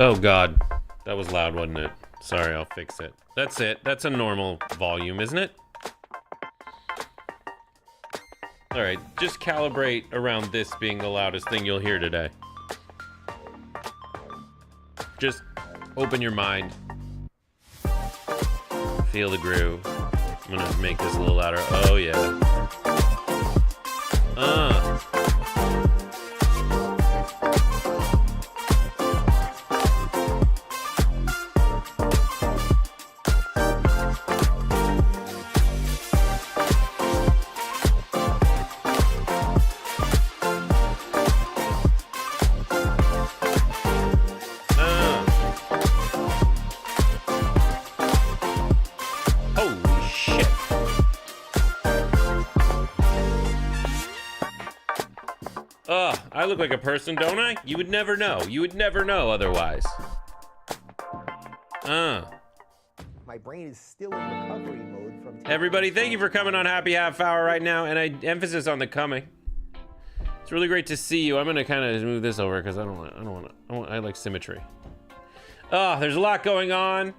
Oh God, that was loud, wasn't it? Sorry, I'll fix it. That's it. That's a normal volume, isn't it? All right, just calibrate around this being the loudest thing you'll hear today. Just open your mind. Feel the groove. I'm gonna make this a little louder. Oh yeah. I look like a person, don't I? You would never know. You would never know otherwise. My brain is still in recovery mode from... Everybody, thank you for coming on Happy Half Hour right now, and emphasis on the coming. It's really great to see you. I'm gonna kind of move this over because I like symmetry. There's a lot going on.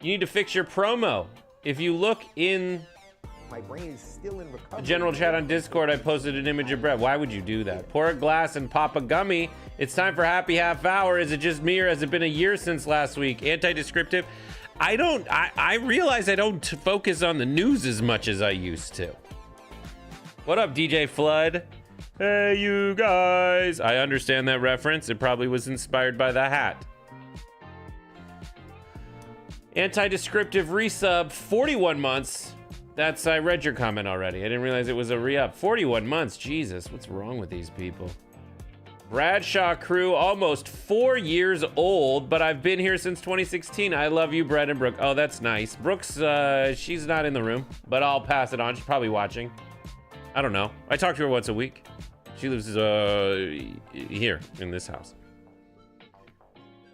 You need to fix your promo. If you look in my brain is still in recovery. The general chat on Discord, I posted an image of Brett. Why would you do that? Pour a glass and pop a gummy. It's time for Happy Half Hour. Is it just me or has it been a year since last week? Anti-descriptive. I realize I don't focus on the news as much as I used to. What up, DJ Flood? Hey, you guys. I understand that reference. It probably was inspired by the hat. Anti-descriptive resub, 41 months. I read your comment already. I didn't realize it was a re-up. 41 months, Jesus, what's wrong with these people? Bradshaw crew, almost 4 years old, but I've been here since 2016. I love you, Brett and Brooke. Oh, that's nice. Brooke's, she's not in the room, but I'll pass it on. She's probably watching. I don't know. I talk to her once a week. She lives, here in this house.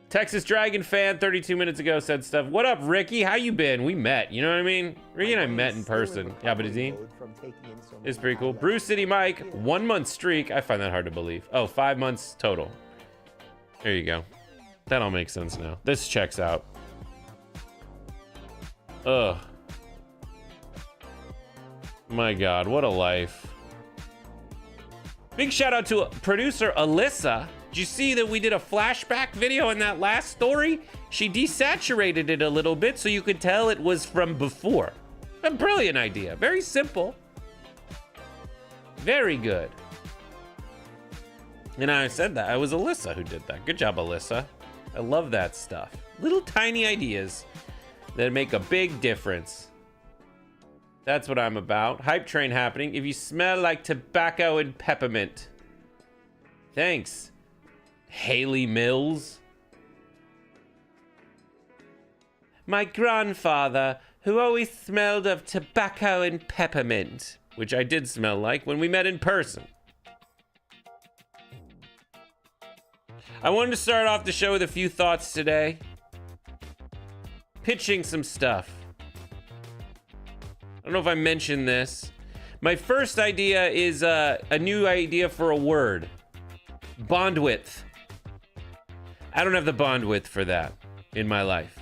Texas Dragon fan 32 minutes ago said stuff. What up, Ricky? How you been? We met. You know what I mean? Ricky and I met in person. Yeah, but it's pretty cool. Bruce City Mike, 1 month streak. I find that hard to believe. Oh, 5 months total. There you go. That all makes sense now. This checks out. Ugh. My God, what a life. Big shout out to producer Alyssa. Did you see that we did a flashback video in that last story? She desaturated it a little bit so you could tell it was from before. A brilliant idea. Very simple. Very good. And I said that. It was Alyssa who did that. Good job, Alyssa. I love that stuff. Little tiny ideas that make a big difference. That's what I'm about. Hype train happening. If you smell like tobacco and peppermint. Thanks. Haley Mills. My grandfather, who always smelled of tobacco and peppermint, which I did smell like when we met in person. I wanted to start off the show with a few thoughts today. Pitching some stuff. I don't know if I mentioned this. My first idea is a new idea for a word. Bond width. I don't have the bond width for that in my life.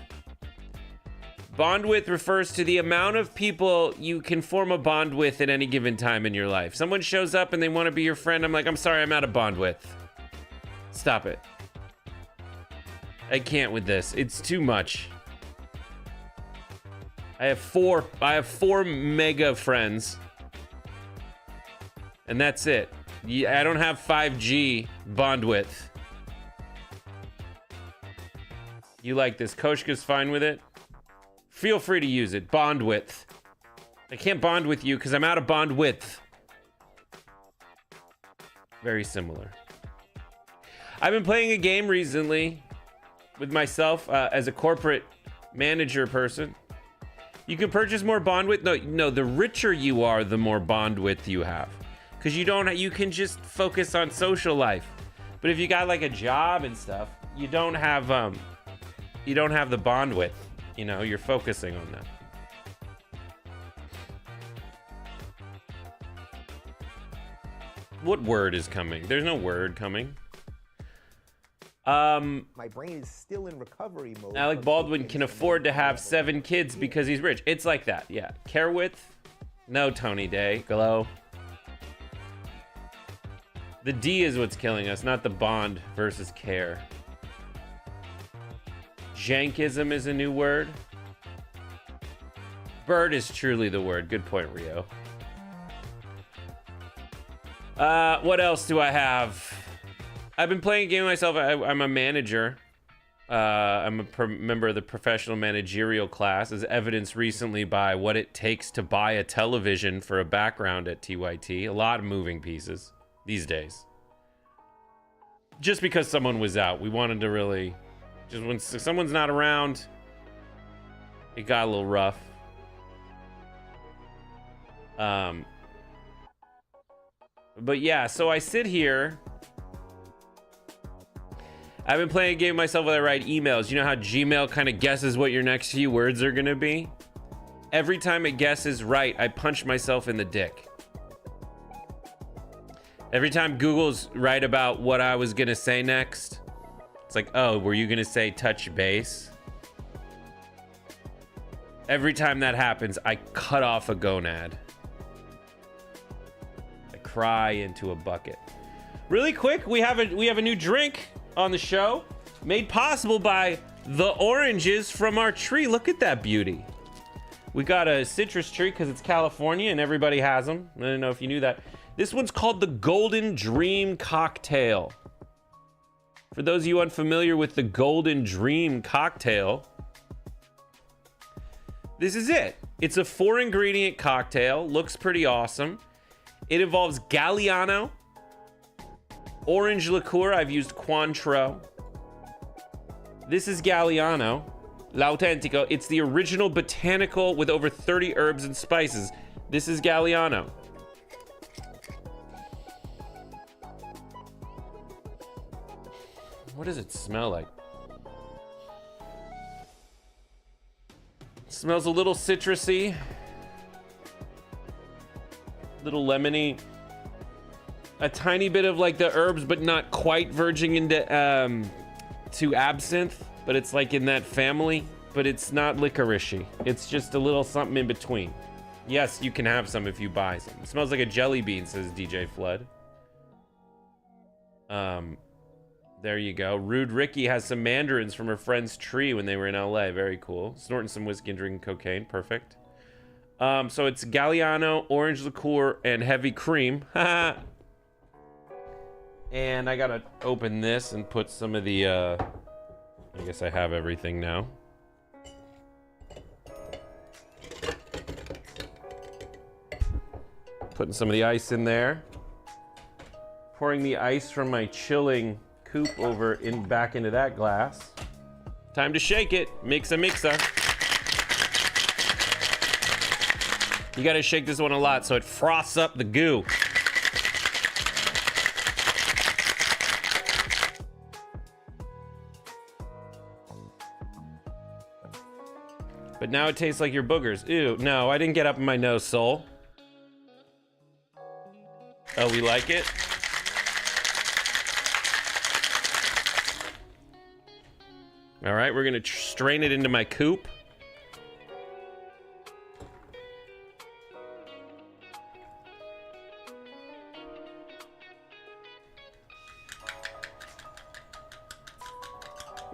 Bond width refers to the amount of people you can form a bond with at any given time in your life. Someone shows up and they want to be your friend. I'm like, I'm sorry, I'm out of bond width. Stop it. I can't with this. It's too much. I have four mega friends. And that's it. I don't have 5G bond width. You like this? Koshka's fine with it. Feel free to use it. Bond width. I can't bond with you because I'm out of bond width. Very similar. I've been playing a game recently with myself as a corporate manager person. You can purchase more bond width. No, the richer you are, the more bond width you have. Because you can just focus on social life. But if you got like a job and stuff, you don't have the bond width. You know, you're focusing on that. What word is coming? There's no word coming. My brain is still in recovery mode. Alec Baldwin can afford to have 7 kids because he's rich. It's like that, yeah. Care width? No, Tony Day. Glow. The D is what's killing us, not the bond versus care. Jankism is a new word. Bird is truly the word. Good point, Rio. What else do I have? I've been playing a game myself. I'm a manager. I'm a member of the professional managerial class, as evidenced recently by what it takes to buy a television for a background at TYT. A lot of moving pieces these days. Just because someone was out, we wanted to really... Just when someone's not around, it got a little rough. But yeah, so I sit here. I've been playing a game myself where I write emails. You know how Gmail kind of guesses what your next few words are gonna be? Every time it guesses right, I punch myself in the dick. Every time Google's right about what I was gonna say next, it's like, oh, were you gonna say touch base? Every time that happens, I cut off a gonad. I cry into a bucket. Really quick, we have a new drink on the show, made possible by the oranges from our tree. Look at that beauty. We got a citrus tree because it's California and everybody has them. I don't know if you knew that. This one's called the Golden Dream Cocktail. For those of you unfamiliar with the Golden Dream Cocktail, this is it. It's a 4-ingredient cocktail. Looks pretty awesome. It involves Galliano, orange liqueur. I've used Cointreau. This is Galliano, L'Autentico. It's the original botanical with over 30 herbs and spices. This is Galliano. What does it smell like? It smells a little citrusy, little lemony, a tiny bit of like the herbs, but not quite verging into to absinthe, but it's like in that family, but it's not licoricey. It's just a little something in between. Yes, you can have some if you buy some. It smells like a jelly bean, says DJ Flood. There you go. Rude Ricky has some mandarins from her friend's tree when they were in LA. Very cool. Snorting some whiskey and drinking cocaine. Perfect. So it's Galliano, orange liqueur, and heavy cream. And I gotta open this and put some of the, I guess I have everything now. Putting some of the ice in there. Pouring the ice from my chilling coupe over back into that glass. Time to shake it. Mixa mixa. You gotta shake this one a lot so it froths up the goo. But now it tastes like your boogers. Ew, no, I didn't get up in my nose, soul. Oh, we like it? All right, we're gonna strain it into my coupe.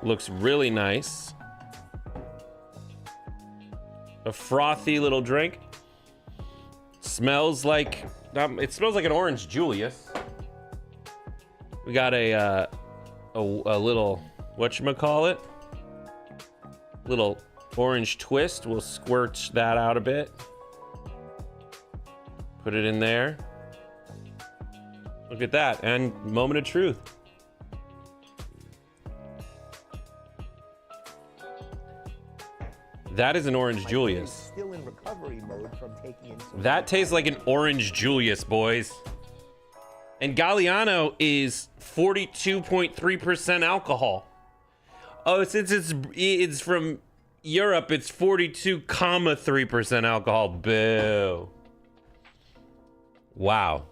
Looks really nice. A frothy little drink. Smells like, it smells like an orange Julius. We got a little, whatchamacallit? Little orange twist. We'll squirt that out a bit. Put it in there. Look at that. And moment of truth. That is an orange Julius. Still in recovery mode from taking in That tastes like an orange Julius, boys. And Galliano is 42.3% alcohol. Oh, since it's from Europe, it's 42.3% alcohol. Boo. Wow.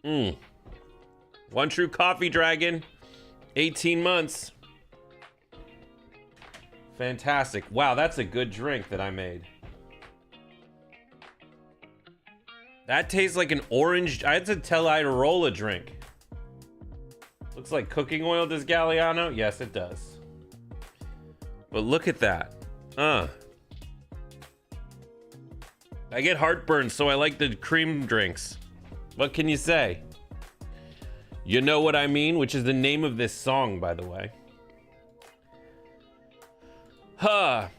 One True Coffee Dragon 18 months. Fantastic. Wow, that's a good drink that I made. That tastes like an orange. I had to tell I to roll a drink. Looks like cooking oil, does Galliano? Yes, it does. But look at that. I get heartburn, so I like the cream drinks. What can you say? You know what I mean? Which is the name of this song, by the way.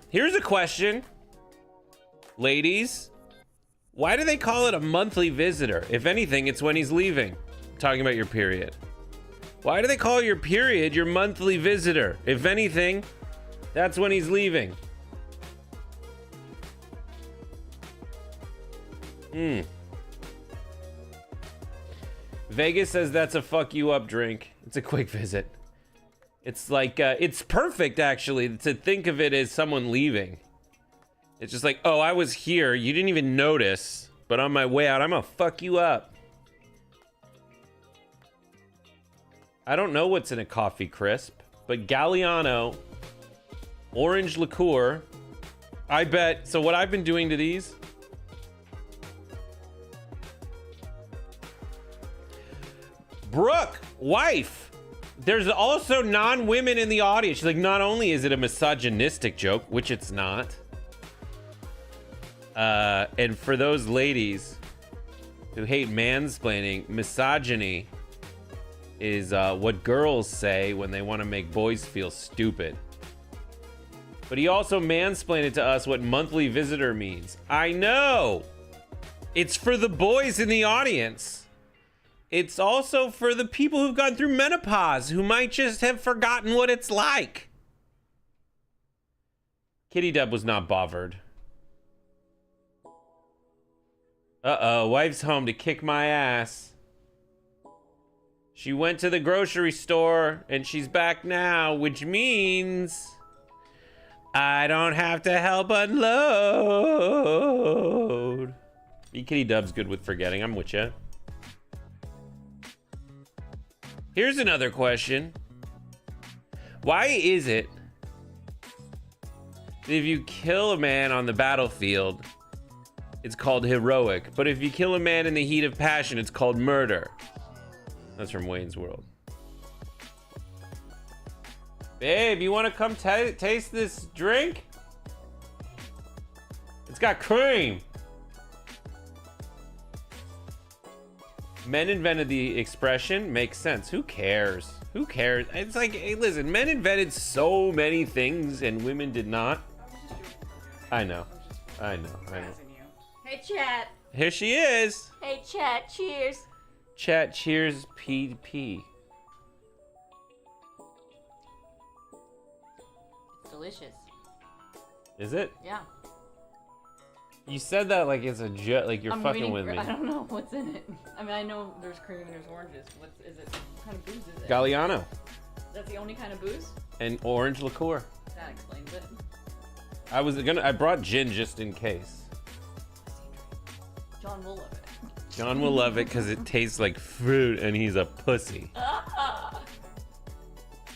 Here's a question. Ladies, why do they call it a monthly visitor? If anything, it's when he's leaving. Talking about your period. Why do they call your period your monthly visitor? If anything, that's when he's leaving. Vegas says that's a fuck you up drink. It's a quick visit. It's like, it's perfect actually to think of it as someone leaving. It's just like, oh, I was here. You didn't even notice, but on my way out, I'm gonna fuck you up. I don't know what's in a coffee crisp, but Galliano, orange liqueur, I bet. So what I've been doing to these, Brooke, wife, there's also non-women in the audience. She's like, not only is it a misogynistic joke, which it's not, and for those ladies who hate mansplaining, misogyny is what girls say when they want to make boys feel stupid. But he also mansplained it to us what monthly visitor means. I know! It's for the boys in the audience. It's also for the people who've gone through menopause, who might just have forgotten what it's like. Kitty Dub was not bothered. Uh-oh, wife's home to kick my ass. She went to the grocery store, and she's back now, which means I don't have to help unload. Kitty Dub's good with forgetting. I'm with you. Here's another question. Why is it that if you kill a man on the battlefield, it's called heroic, but if you kill a man in the heat of passion, it's called murder? That's from Wayne's World. Babe, you want to come taste this drink? It's got cream. Men invented the expression. Makes sense. Who cares? Who cares? It's like, hey, listen, men invented so many things and women did not. I know. I know. Hey, chat. Here she is. Hey, chat. Cheers. Chat, cheers, PP. It's delicious. Is it? Yeah. You said that like it's a joke, like you're fucking with me. I don't know what's in it. I mean, I know there's cream and there's oranges. What is it? What kind of booze is it? Galliano. That's the only kind of booze? And orange liqueur. That explains it. I brought gin just in case. John will love it. John will love it because it tastes like fruit and he's a pussy.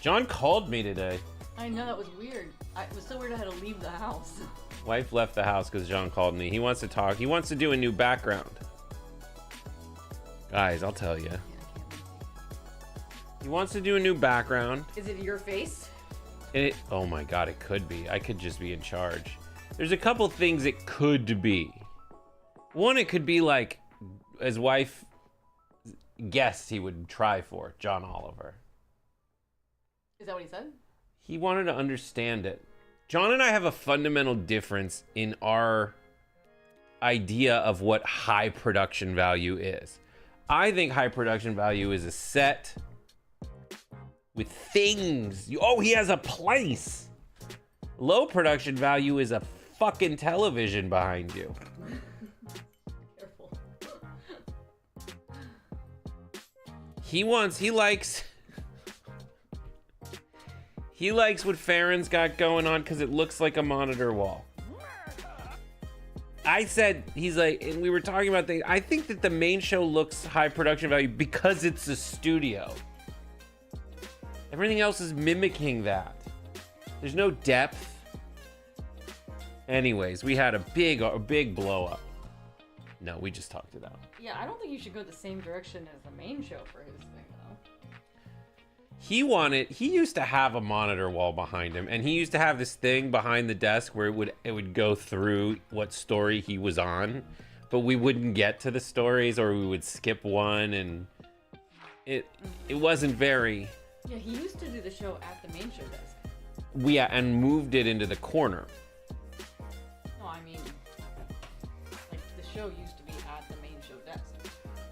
John called me today. I know, that was weird. It was so weird I had to leave the house. Wife left the house because John called me. He wants to talk. He wants to do a new background. Guys, I'll tell you. He wants to do a new background. Is it your face? Oh my God, it could be. I could just be in charge. There's a couple things it could be. One, it could be like his wife guessed he would try for, John Oliver. Is that what he said? He wanted to understand it. John and I have a fundamental difference in our idea of what high production value is. I think high production value is a set with things. Oh, he has a place. Low production value is a fucking television behind you. Careful. He likes what Farron's got going on because it looks like a monitor wall. I said, he's like, and we were talking about things. I think that the main show looks high production value because it's a studio. Everything else is mimicking that. There's no depth. Anyways, we had a big blow up. No, we just talked it out. Yeah, I don't think you should go the same direction as the main show for his thing, though. He used to have a monitor wall behind him, and he used to have this thing behind the desk where it would go through what story he was on, but we wouldn't get to the stories, or we would skip one, and it wasn't very... Yeah, he used to do the show at the main show desk. Yeah, and moved it into the corner. No, I mean, like, the show used to be at the main show desk.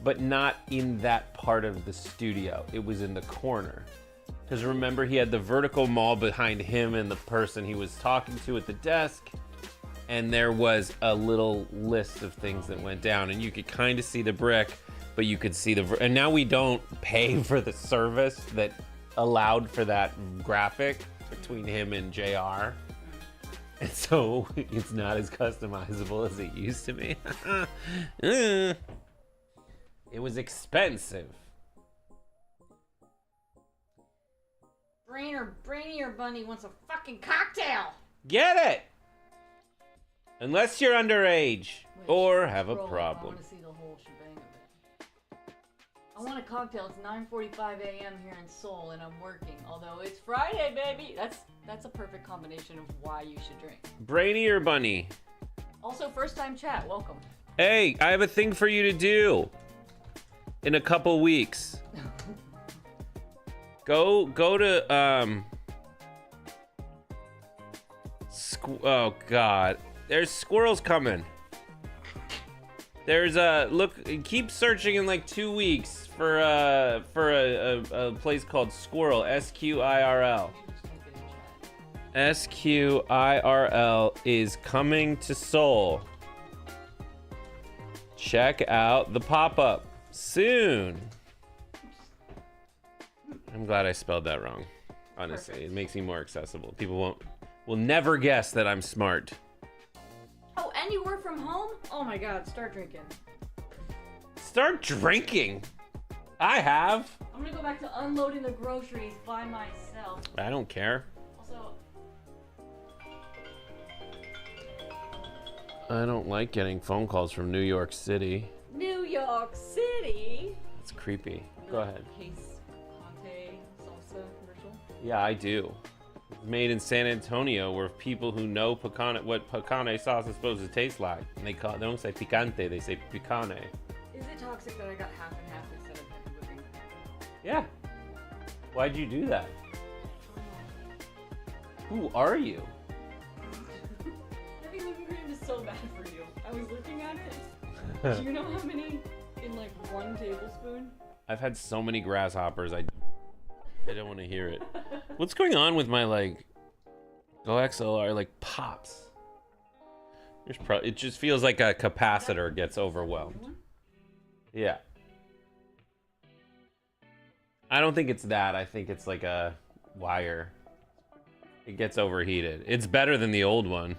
But not in that part of the studio. It was in the corner. Because remember, he had the vertical mall behind him and the person he was talking to at the desk. And there was a little list of things that went down. And you could kind of see the brick, but you could see the... And now we don't pay for the service that allowed for that graphic between him and JR. And so it's not as customizable as it used to be. It was expensive. Brainier Bunny wants a fucking cocktail! Get it! Unless you're underage or have a Scroll up, problem. I want to see the whole shebang of it. I want a cocktail. It's 9:45 a.m. here in Seoul, and I'm working. Although it's Friday, baby. That's a perfect combination of why you should drink. Brainy or Bunny? Also, first time chat. Welcome. Hey, I have a thing for you to do in a couple weeks. Go to oh god, there's squirrels coming. There's keep searching in like 2 weeks for a place called Squirrel, SQIRL. SQIRL is coming to Seoul. Check out the pop-up soon. I'm glad I spelled that wrong. Honestly, Perfect. It makes me more accessible. People will never guess that I'm smart. Oh, and you work from home? Oh my god, start drinking. Start drinking? I have. I'm gonna go back to unloading the groceries by myself. I don't care. Also, I don't like getting phone calls from New York City. New York City? It's creepy. Go ahead. Salsa commercial? Yeah, I do. It's made in San Antonio, where people who know what picante sauce is supposed to taste like, and they don't say picante, they say picane. Is it toxic that I got half and half instead of heavy whipping cream? Yeah. Why'd you do that? Who are you? Heavy whipping cream is so bad for you. I was looking at it. Do you know how many in like 1 tablespoon? I've had so many grasshoppers, I don't want to hear it. What's going on with my Go XLR pops? It just feels like a capacitor gets overwhelmed. Yeah. I don't think it's that. I think it's like a wire. It gets overheated. It's better than the old one.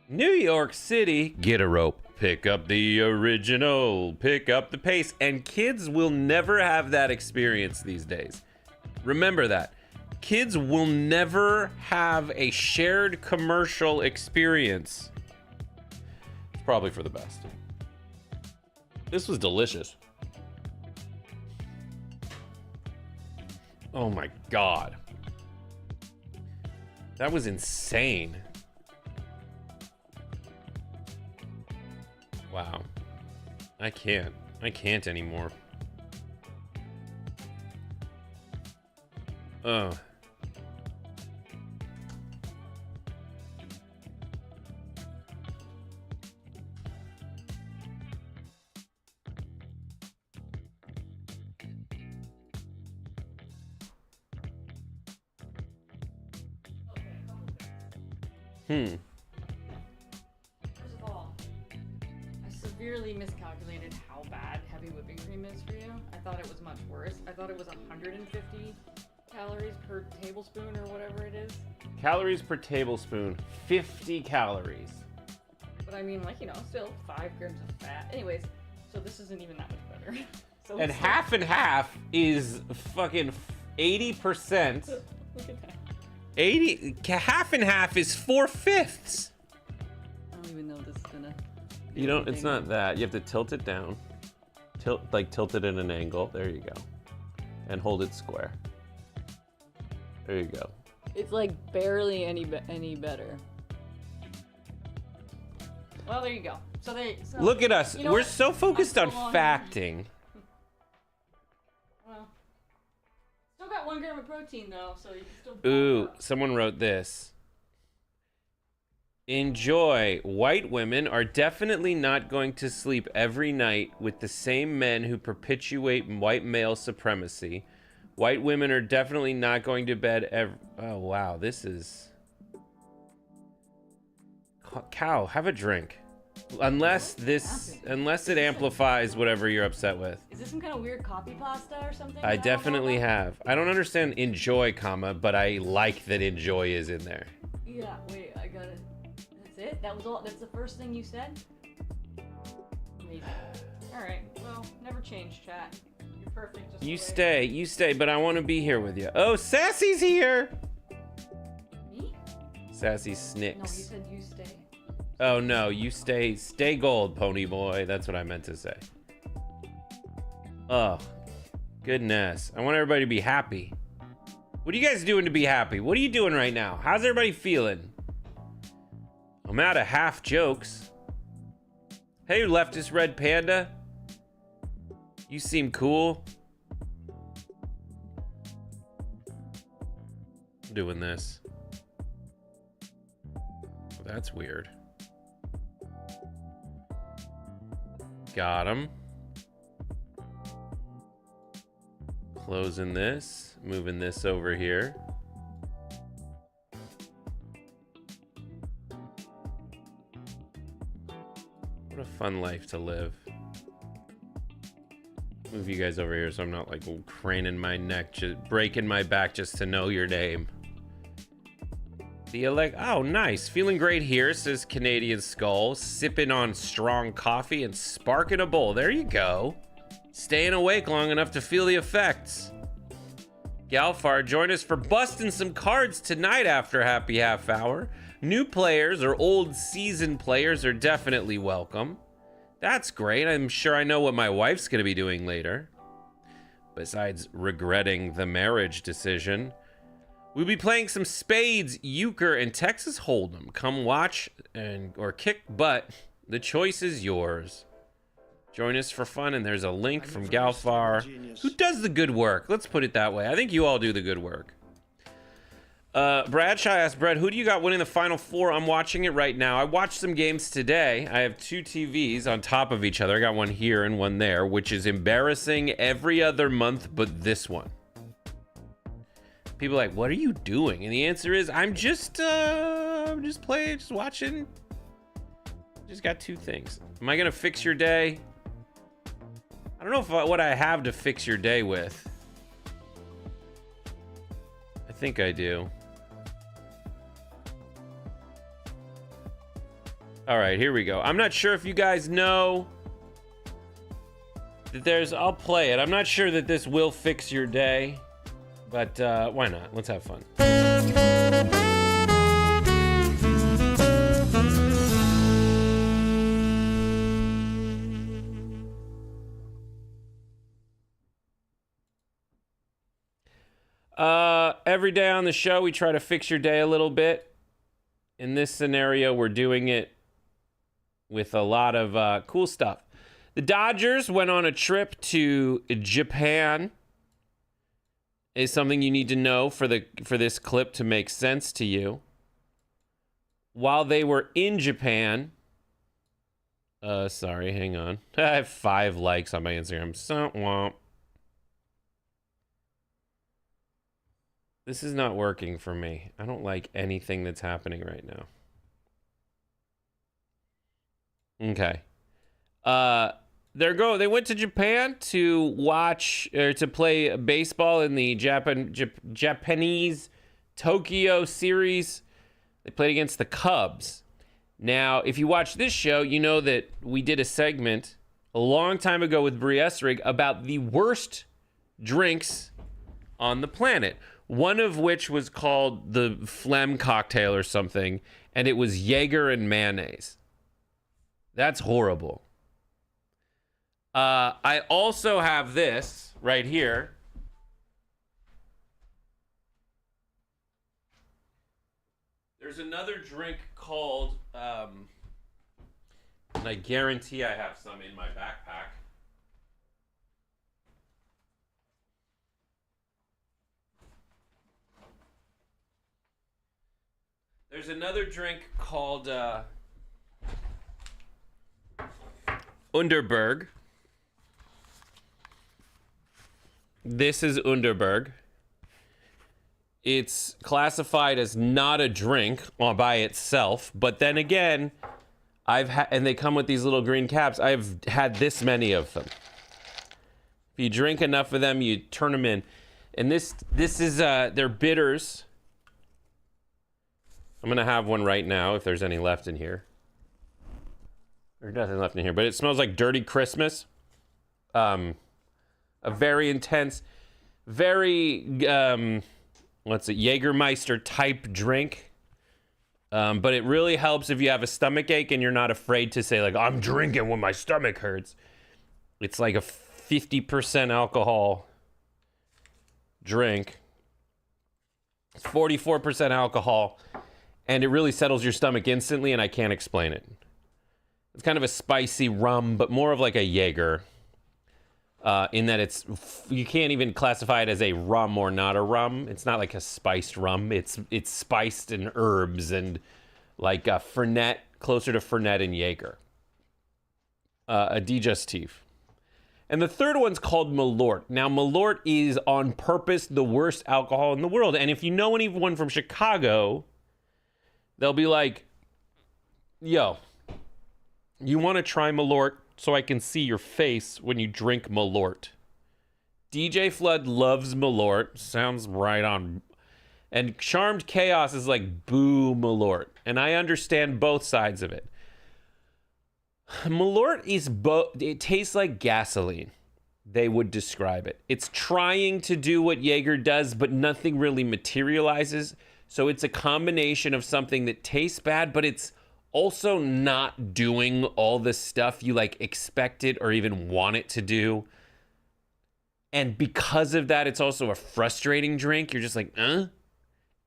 New York City, get a rope. Pick up the original, pick up the pace. And kids will never have that experience these days. Remember that. Kids will never have a shared commercial experience. It's probably for the best. This was delicious. Oh my God. That was insane. Wow. I can't anymore. Oh. First of all, I severely miscalculated how bad heavy whipping cream is for you. I thought it was much worse. I thought it was 150 calories per tablespoon or whatever it is. Calories per tablespoon, 50 calories. But I mean, still 5 grams of fat. Anyways, so this isn't even that much better. So and half is fucking 80%. Look at that. 80, half and half is 4/5. I don't even know this is gonna. You don't, it's not that. You have to tilt it down. Tilt it at an angle. There you go. And hold it square. There you go. It's like barely any better. Well, there you go. So Look at us. You know We're what? so focused on I'm so long. facting. Well, still got 1 gram of protein though, so you can still. bulk Ooh, up. someone wrote this. Enjoy. White women are definitely not going to sleep every night with the same men who perpetuate white male supremacy. White women are definitely not going to bed every... Oh, wow. This is... Cow, have a drink. Unless it amplifies whatever you're upset with. Is this some kind of weird copy pasta or something? I that don't know definitely about? have. I don't understand enjoy, comma, but I like that enjoy is in there. Yeah, wait, I got it. That's it? That was all? That's the first thing you said? Amazing. Alright, well, never change, chat. You're perfect just You stay, but I want to be here with you. Oh, Sassy's here! Me? Sassy No, you Snicks. said you stay. Oh no, you stay gold, pony boy. That's what I meant to say. Oh, goodness. I want everybody to be happy. What are you guys doing to be happy? What are you doing right now? How's everybody feeling? I'm out of half jokes. Hey, leftist red panda. You seem cool. I'm doing this. That's weird. Got him. Closing this, moving this over here. What a fun life to live. Move you guys over here so I'm not like craning my neck, just breaking my back just to know your name. Oh, nice. Feeling great here, says Canadian Skull. Sipping on strong coffee and sparking a bowl. There you go. Staying awake long enough to feel the effects. Galfar, join us for busting some cards tonight after Happy Half Hour. New players or old seasoned players are definitely welcome. That's great. I'm sure I know what my wife's going to be doing later. Besides regretting the marriage decision. We'll be playing some spades, euchre, and Texas Hold'em. Come watch or kick butt. The choice is yours. Join us for fun, and there's a link from Galfar, who does the good work. Let's put it that way. I think you all do the good work. Bradshaw asked, Brett, who do you got winning the Final Four? I'm watching it right now. I watched some games today. I have 2 TVs on top of each other. I got one here and one there, which is embarrassing every other month but this one. People are like, what are you doing? And the answer is, I'm just watching. Just got 2 things. Am I gonna fix your day? I don't know what I have to fix your day with. I think I do. All right, here we go. I'm not sure if you guys know that I'll play it. I'm not sure that this will fix your day. But why not? Let's have fun. Every day on the show, we try to fix your day a little bit. In this scenario, we're doing it with a lot of cool stuff. The Dodgers went on a trip to Japan. Is something you need to know for this clip to make sense to you. While they were in Japan, sorry, hang on. I have 5 likes on my Instagram. So, womp. This is not working for me. I don't like anything that's happening right now. Okay. They went to Japan to watch or to play baseball in the Japanese Tokyo series. They played against the Cubs. Now, if you watch this show, you know that we did a segment a long time ago with Brie Essrig about the worst drinks on the planet. One of which was called the phlegm cocktail or something, and it was Jaeger and mayonnaise. That's horrible. I also have this right here. There's another drink called, and I guarantee I have some in my backpack. There's another drink called Underberg. This is Underberg. It's classified as not a drink by itself, but then again, and they come with these little green caps. I've had this many of them. If you drink enough of them, you turn them in. And this is they're bitters. I'm gonna have one right now if there's any left in here. There's nothing left in here, but it smells like Dirty Christmas. A very intense, very what's it, Jägermeister type drink. But it really helps if you have a stomach ache and you're not afraid to say like, I'm drinking when my stomach hurts. It's like a 50% alcohol drink. It's 44% alcohol, and it really settles your stomach instantly, and I can't explain it. It's kind of a spicy rum, but more of like a Jaeger. In that you can't even classify it as a rum or not a rum. It's not like a spiced rum. It's spiced in herbs and like a Fernet, closer to Fernet and Jaeger. A digestif. And the third one's called Malort. Now, Malort is on purpose the worst alcohol in the world. And if you know anyone from Chicago, they'll be like, yo, you want to try Malort so I can see your face when you drink Malort? DJ Flood loves Malort. Sounds right on. And Charmed Chaos is like, boo Malort. And I understand both sides of it. Malort is it tastes like gasoline. They would describe it. It's trying to do what Jaeger does, but nothing really materializes. So it's a combination of something that tastes bad, but it's also not doing all the stuff you like expect it or even want it to do. And because of that, it's also a frustrating drink. You're just like,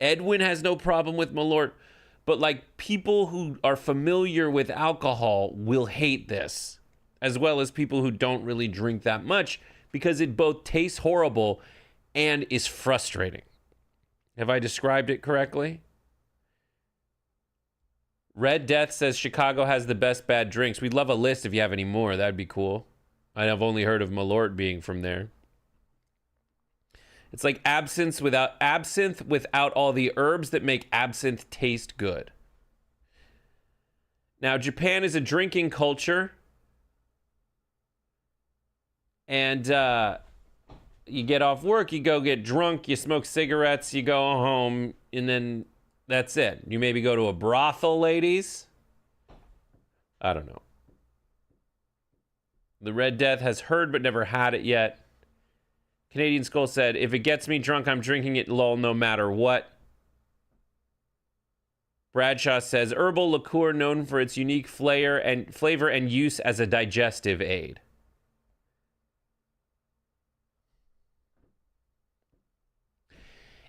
Edwin has no problem with Malort, but like people who are familiar with alcohol will hate this, as well as people who don't really drink that much, because it both tastes horrible and is frustrating. Have I described it correctly? Red Death says Chicago has the best bad drinks. We'd love a list if you have any more. That'd be cool. I've only heard of Malort being from there. It's like absinthe without all the herbs that make absinthe taste good. Now, Japan is a drinking culture. And you get off work, you go get drunk, you smoke cigarettes, you go home, and then that's it. You maybe go to a brothel, ladies. I don't know. The Red Death has heard but never had it yet. Canadian Skull said, if it gets me drunk, I'm drinking it, lol, no matter what. Bradshaw says, herbal liqueur known for its unique flavor and use as a digestive aid.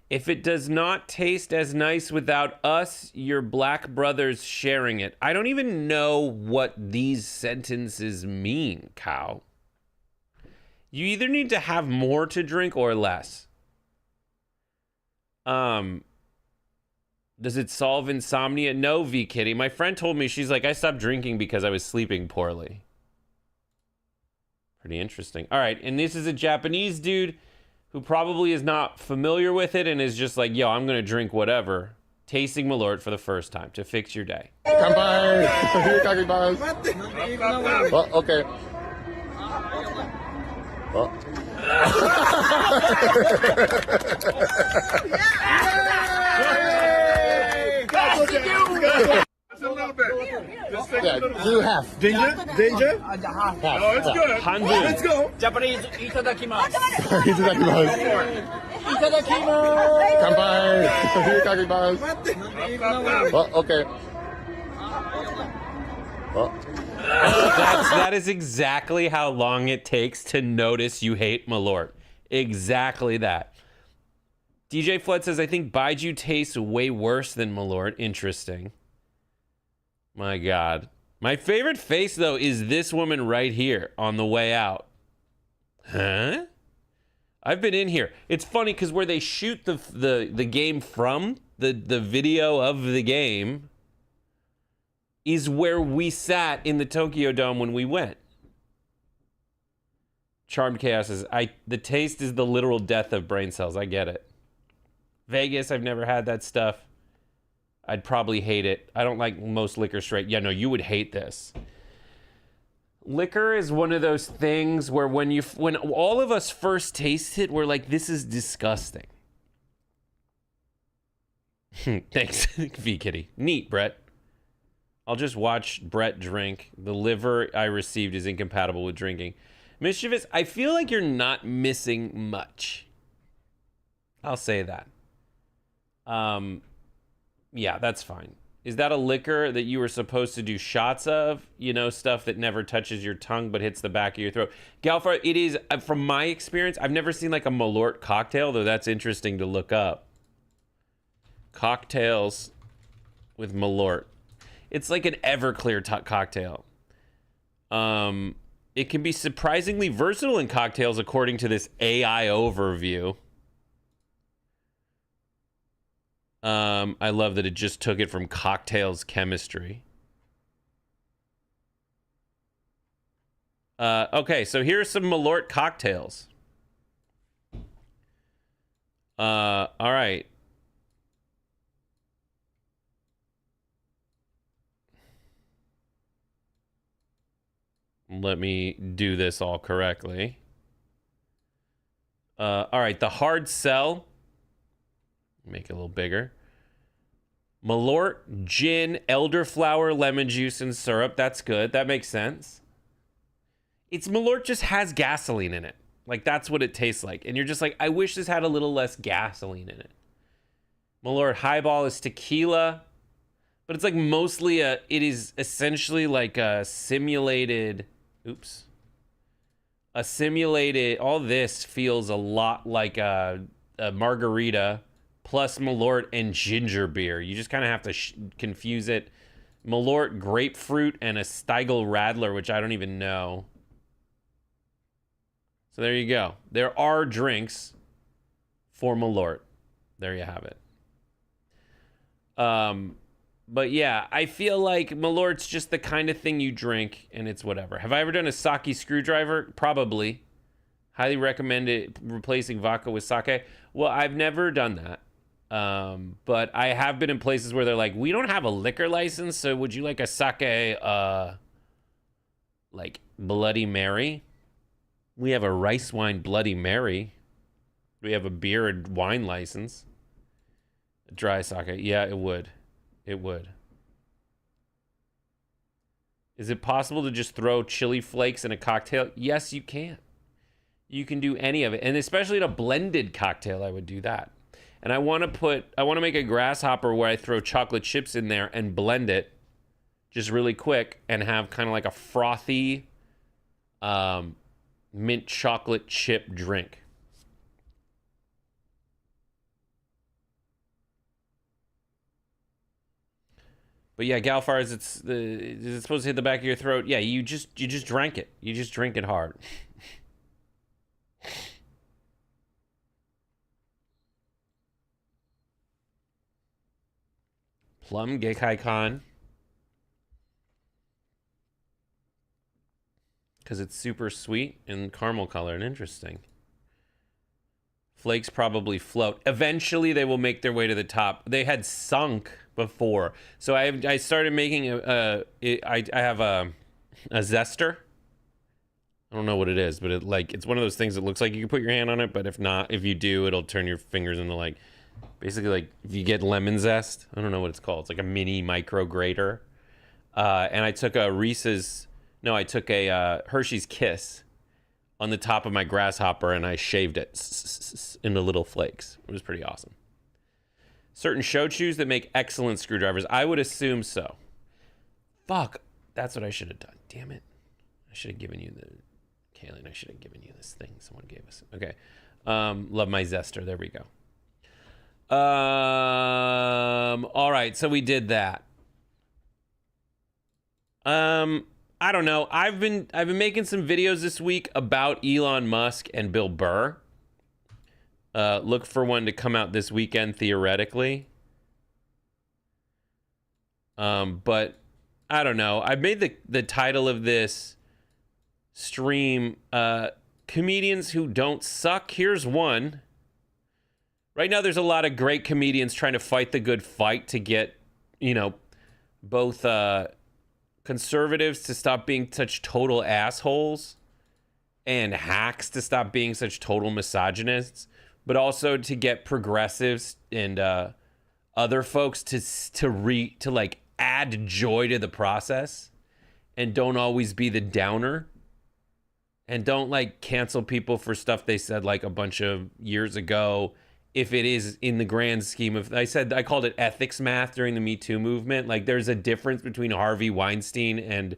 If it does not taste as nice without us, your black brothers sharing it. I don't even know what these sentences mean, Cow. You either need to have more to drink or less. Does it solve insomnia? No, V Kitty. My friend told me, she's like, I stopped drinking because I was sleeping poorly. Pretty interesting. All right, and this is a Japanese dude who probably is not familiar with it and is just like, yo, I'm gonna drink whatever. Tasting Malort for the first time to fix your day. Kanpai! Oh, okay. Oh. Just a little bit. Just take a little bit. Do half. Danger? Danger? Half. Oh, it's good. Hanbu. Let's go. Japanese, itadakimasu. Itadakimasu. Kanpai. Itadakimasu. Oh, okay. Oh. That is exactly how long it takes to notice you hate Malort. Exactly that. DJ Flood says, I think Baiju tastes way worse than Malort. Interesting. My God. My favorite face, though, is this woman right here on the way out. Huh? I've been in here. It's funny because where they shoot the game from, the video of the game, is where we sat in the Tokyo Dome when we went. Charmed Chaos says, the taste is the literal death of brain cells. I get it. Vegas, I've never had that stuff. I'd probably hate it. I don't like most liquor straight. Yeah, no, you would hate this. Liquor is one of those things where when all of us first taste it, we're like, this is disgusting. Thanks, V Kitty. Neat, Brett. I'll just watch Brett drink. The liver I received is incompatible with drinking. Mischievous, I feel like you're not missing much. I'll say that. Yeah, that's fine. Is that a liquor that you were supposed to do shots of? You know, stuff that never touches your tongue but hits the back of your throat. Galfar, it is, from my experience, I've never seen like a Malort cocktail, though that's interesting to look up. Cocktails with Malort. It's like an Everclear cocktail. It can be surprisingly versatile in cocktails, according to this AI overview. I love that it just took it from cocktails chemistry. Okay, so here's some Malort cocktails. All right. Let me do this all correctly. All right, the hard sell. Make it a little bigger. Malort, gin, elderflower, lemon juice, and syrup. That's good. That makes sense. It's Malort just has gasoline in it. Like, that's what it tastes like. And you're just like, I wish this had a little less gasoline in it. Malort Highball is tequila. But it's like mostly it is essentially like a simulated, all this feels a lot like a margarita plus Malort and ginger beer. You just kind of have to confuse it. Malort, grapefruit, and a Stiegel Radler, which I don't even know. So there you go. There are drinks for Malort. There you have it. But yeah, I feel like Malort's just the kind of thing you drink, and it's whatever. Have I ever done a sake screwdriver? Probably. Highly recommend it, replacing vodka with sake. Well, I've never done that. But I have been in places where they're like, we don't have a liquor license, so would you like a sake, like Bloody Mary? We have a rice wine Bloody Mary. We have a beer and wine license. A dry sake. Yeah, it would. It would. Is it possible to just throw chili flakes in a cocktail? Yes, you can. You can do any of it. And especially in a blended cocktail, I would do that. And I want to make a grasshopper where I throw chocolate chips in there and blend it just really quick and have kind of like a frothy mint chocolate chip drink. But yeah, Galfar, is it supposed to hit the back of your throat? Yeah, you just drank it. You just drink it hard. Plum Gekai Khan. Because it's super sweet and caramel colored. Interesting. Flakes probably float. Eventually, they will make their way to the top. They had sunk before. So I started making I have a zester. I don't know what it is, but it's one of those things that looks like you can put your hand on it, but if you do, it'll turn your fingers into like, basically like if you get lemon zest. I don't know what it's called. It's like a mini micro grater. and I took a Hershey's Kiss on the top of my grasshopper, and I shaved it into little flakes. It was pretty awesome. Certain show chews that make excellent screwdrivers. I would assume so. Fuck, that's what I should have done. Damn it. I should have given you Kaylin, I should have given you this thing someone gave us. Okay. Love my zester. There we go. All right, so we did that. I don't know. I've been making some videos this week about Elon Musk and Bill Burr. Look for one to come out this weekend, theoretically. But I don't know. I made the title of this stream, comedians who don't suck. Here's one. Right now, there's a lot of great comedians trying to fight the good fight to get, both conservatives to stop being such total assholes and hacks to stop being such total misogynists, but also to get progressives and other folks to like add joy to the process and don't always be the downer and don't like cancel people for stuff they said like a bunch of years ago. If it is in the grand scheme of, I called it ethics math during the Me Too movement. Like there's a difference between Harvey Weinstein and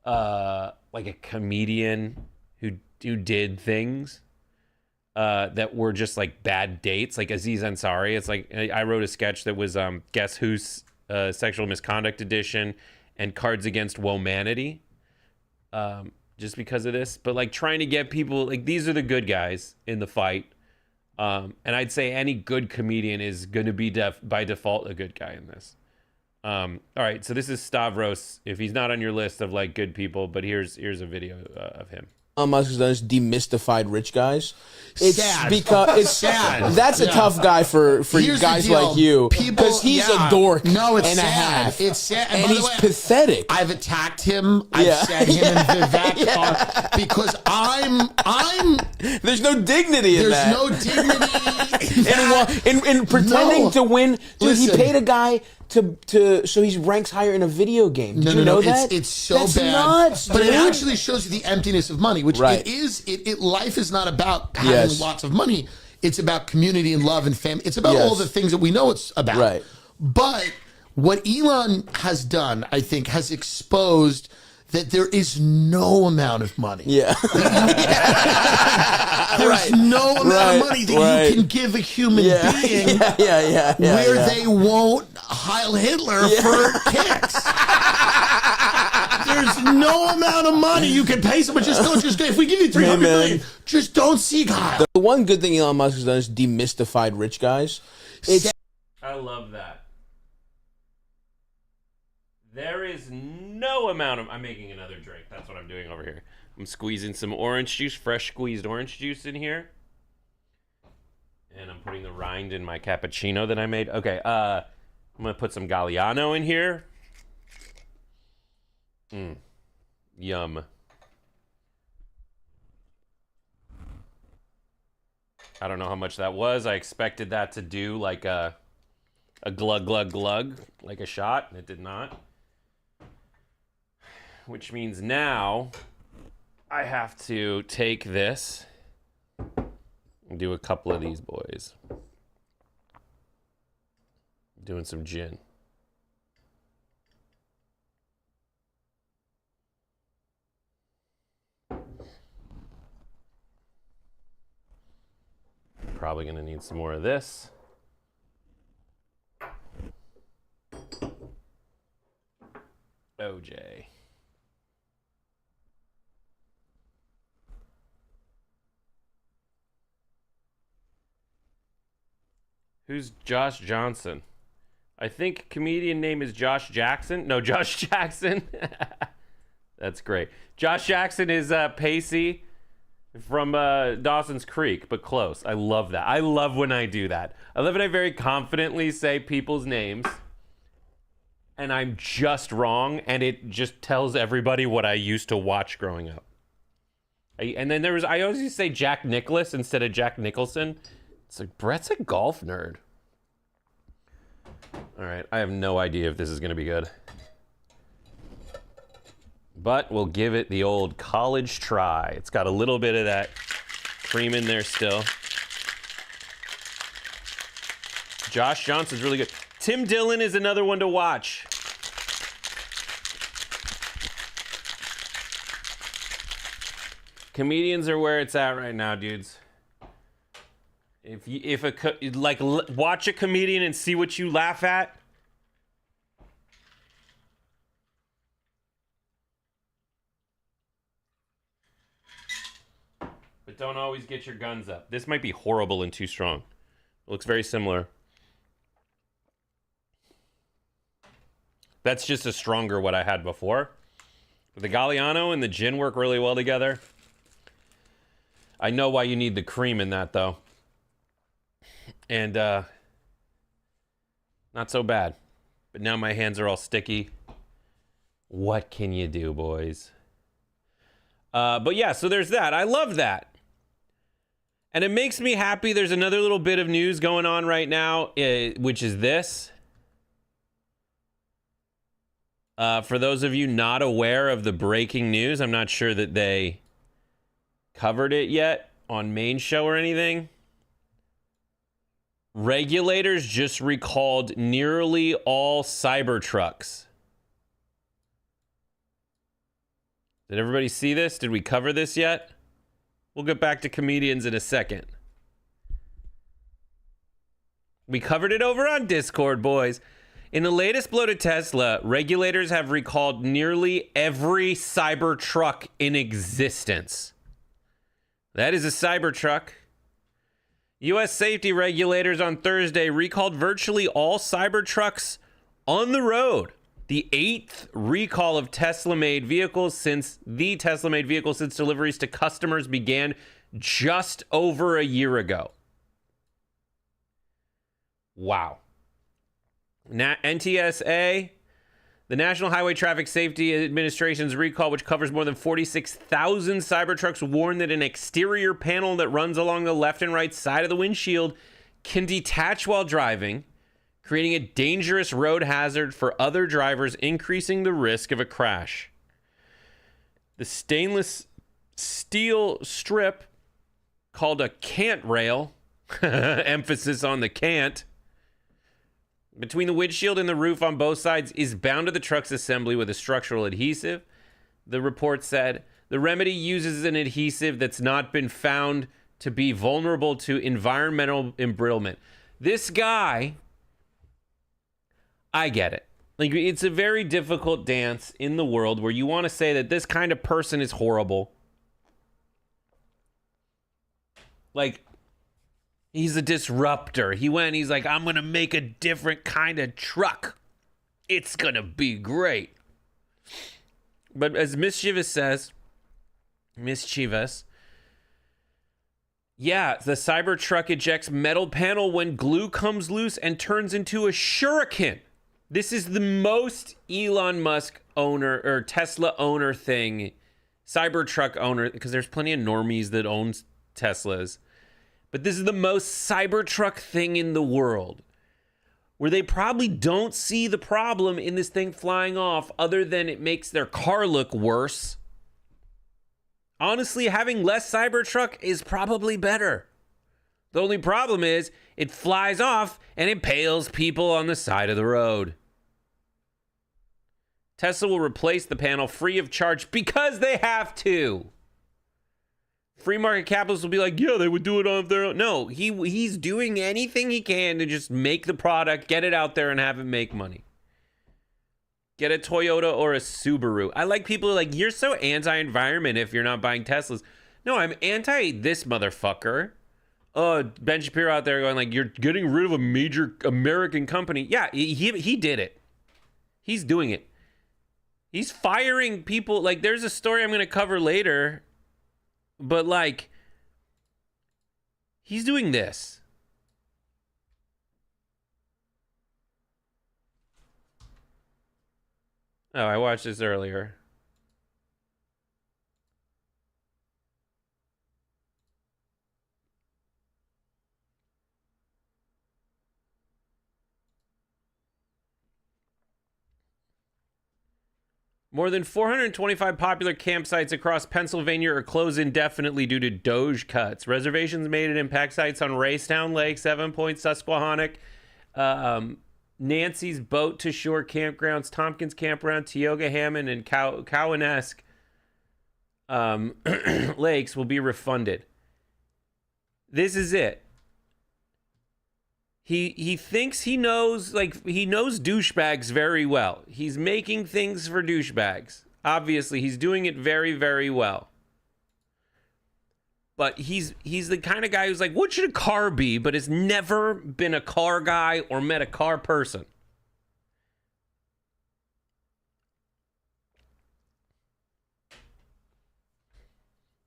like a comedian who did things that were just like bad dates, like Aziz Ansari. It's like I wrote a sketch that was Guess Who's Sexual Misconduct Edition and Cards Against Womanity, just because of this. But like trying to get people, like these are the good guys in the fight. And I'd say any good comedian is going to be by default a good guy in this. All right, so this is Stavros. If he's not on your list of like good people, but here's a video of him. Elon Musk has done is demystified rich guys. It's sad. Because it's sad. That's a tough guy for Here's guys the deal. like you, People- because he's a dork. No, it's and sad. a half. It's sad. And by the he's way, pathetic. I've attacked him. I've Yeah. said him and Vivek because I'm. There's no dignity in that. There's no dignity in that. In pretending No. to win. Dude, Listen. he paid a guy so he ranks higher in a video game. Did you know that? It's so That's bad. nuts, but dude. it actually shows you the emptiness of money, which Right. it is. Life is not about having Yes. lots of money. It's about community and love and family. It's about Yes. all the things that we know it's about. Right. But what Elon has done, I think, has exposed that there is no amount of money. Yeah. There's no amount of money that you can give a human being where they won't Heil Hitler for kicks. There's no amount of money you can pay someone. Just don't. If we give you $300 million, just don't seek Heil. The one good thing Elon Musk has done is demystified rich guys. I love that. There is no amount of... I'm making another drink. That's what I'm doing over here. I'm squeezing some orange juice, fresh squeezed orange juice in here. And I'm putting the rind in my cappuccino that I made. Okay, I'm going to put some Galliano in here. Yum. I don't know how much that was. I expected that to do like a glug, glug, glug, like a shot, and it did not. Which means now I have to take this and do a couple of these boys. Doing some gin. Probably gonna need some more of this. OJ. Who's Josh Johnson? I think comedian name is Josh Jackson. No, Josh Jackson. That's great. Josh Jackson is Pacey from Dawson's Creek, but close. I love that. I love when I do that. I love when I very confidently say people's names and I'm just wrong, and it just tells everybody what I used to watch growing up. And then I always used to say Jack Nicklaus instead of Jack Nicholson. It's like, Brett's a golf nerd. All right, I have no idea if this is going to be good. but we'll give it the old college try. It's got a little bit of that cream in there still. Josh Johnson's really good. Tim Dillon is another one to watch. Comedians are where it's at right now, dudes. Watch a comedian and see what you laugh at. But don't always get your guns up. This might be horrible and too strong. It looks very similar. That's just a stronger what I had before. But the Galliano and the gin work really well together. I know why you need the cream in that, though. And, not so bad. But now my hands are all sticky. What can you do, boys? But yeah, so there's that. I love that. And it makes me happy. There's another little bit of news going on right now, which is this. For those of you not aware of the breaking news, I'm not sure that they covered it yet on main show or anything. Regulators just recalled nearly all Cybertrucks. Did everybody see this? Did we cover this yet? We'll get back to comedians in a second. We covered it over on Discord, boys. In the latest blow to Tesla, regulators have recalled nearly every Cybertruck in existence. That is a Cybertruck. U.S. safety regulators on Thursday recalled virtually all Cybertrucks on the road. The 8th recall of Tesla-made vehicles since deliveries to customers began just over a year ago. Wow. NTSA, the National Highway Traffic Safety Administration's recall, which covers more than 46,000 Cybertrucks, warned that an exterior panel that runs along the left and right side of the windshield can detach while driving, creating a dangerous road hazard for other drivers, increasing the risk of a crash. The stainless steel strip, called a cant rail, emphasis on the cant, between the windshield and the roof on both sides is bound to the truck's assembly with a structural adhesive. The report said the remedy uses an adhesive that's not been found to be vulnerable to environmental embrittlement. This guy, I get it. Like, it's a very difficult dance in the world where you want to say that this kind of person is horrible. Like, he's a disruptor. He's like, I'm going to make a different kind of truck. It's going to be great. But as Mischievous says, yeah, the Cybertruck ejects metal panel when glue comes loose and turns into a shuriken. This is the most Elon Musk owner or Tesla owner thing, Cybertruck owner, because there's plenty of normies that own Teslas. But this is the most Cybertruck thing in the world, where they probably don't see the problem in this thing flying off other than it makes their car look worse. Honestly, having less Cybertruck is probably better. The only problem is it flies off and impales people on the side of the road. Tesla will replace the panel free of charge because they have to. Free market capitalists will be like, yeah, they would do it on their own. No, he's doing anything he can to just make the product, get it out there, and have it make money. Get a Toyota or a Subaru. I like people who are like, you're so anti-environment if you're not buying Teslas. No, I'm anti this motherfucker. Ben Shapiro out there going like, you're getting rid of a major American company. Yeah, he did it. He's doing it. He's firing people. Like, there's a story I'm going to cover later. But, like, he's doing this. Oh, I watched this earlier. More than 425 popular campsites across Pennsylvania are closed indefinitely due to Doge cuts. Reservations made at impact sites on Racetown Lake, 7 Point, Susquehannock, Nancy's Boat to Shore Campgrounds, Tompkins Campground, Tioga Hammond, and Cowanesque lakes will be refunded. This is it. He thinks he knows, he knows douchebags very well. He's making things for douchebags. Obviously, he's doing it very, very well. But he's the kind of guy who's like, what should a car be? But has never been a car guy or met a car person.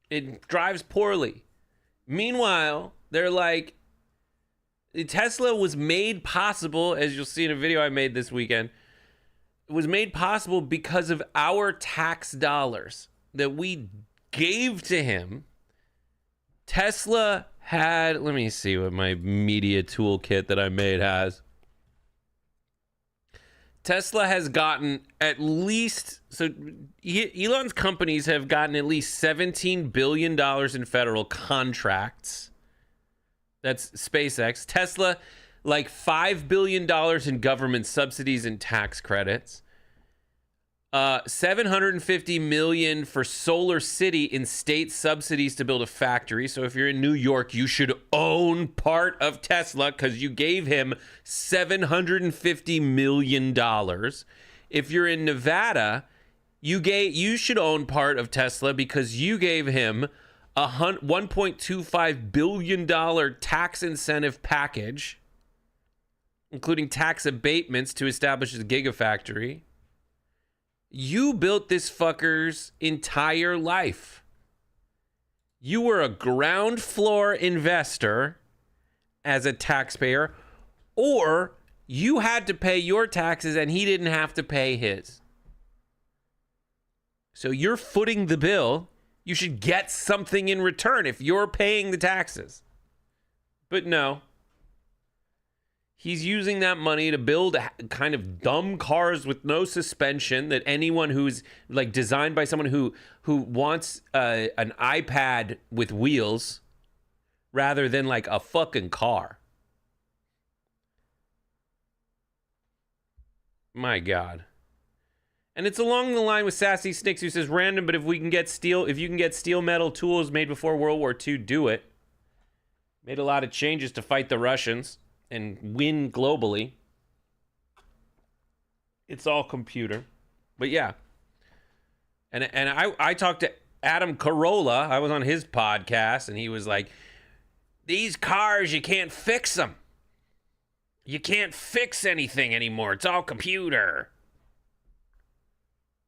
It drives poorly. Meanwhile, they're like, Tesla was made possible, as you'll see in a video I made this weekend, it was made possible because of our tax dollars that we gave to him. Tesla had, let me see what my media toolkit that I made has. Tesla has gotten at least, so Elon's companies have gotten at least $17 billion in federal contracts. That's SpaceX. Tesla, like $5 billion in government subsidies and tax credits. $750 million for Solar City in state subsidies to build a factory. So if you're in New York, you should own part of Tesla because you gave him $750 million. If you're in Nevada, you should own part of Tesla because you gave him a $1.25 billion tax incentive package, including tax abatements to establish a gigafactory. You built this fucker's entire life. You were a ground floor investor as a taxpayer, or you had to pay your taxes and he didn't have to pay his. So you're footing the bill. You should get something in return if you're paying the taxes. But no. He's using that money to build kind of dumb cars with no suspension that anyone who's like designed by someone who wants an iPad with wheels rather than like a fucking car. My God. And it's along the line with Sassy Snicks, who says, random, but if you can get steel metal tools made before World War II, do it. Made a lot of changes to fight the Russians and win globally. It's all computer. But yeah. And I talked to Adam Carolla. I was on his podcast, and he was like, these cars, you can't fix them. You can't fix anything anymore. It's all computer.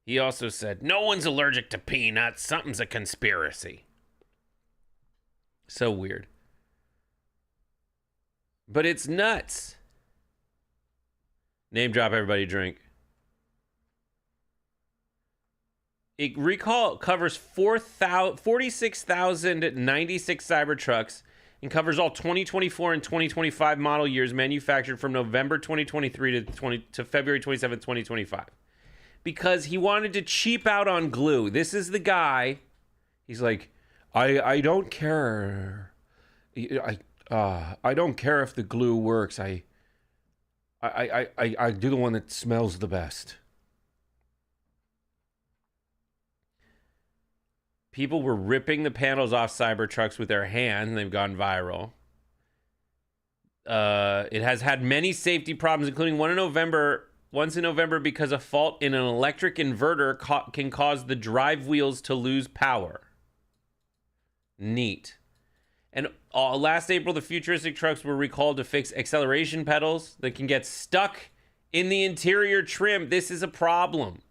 He also said, no one's allergic to peanuts. Something's a conspiracy. So weird. But it's nuts. Name drop, everybody drink. Recall covers 46,096 Cybertrucks and covers all 2024 and 2025 model years manufactured from November 2023 to February 27, 2025. Because he wanted to cheap out on glue. This is the guy. He's like, I don't care. I don't care if the glue works. I do the one that smells the best. People were ripping the panels off Cybertrucks with their hands, and they've gone viral. It has had many safety problems, including once in November because a fault in an electric inverter can cause the drive wheels to lose power. Neat. And last April, the futuristic trucks were recalled to fix acceleration pedals that can get stuck in the interior trim. This is a problem.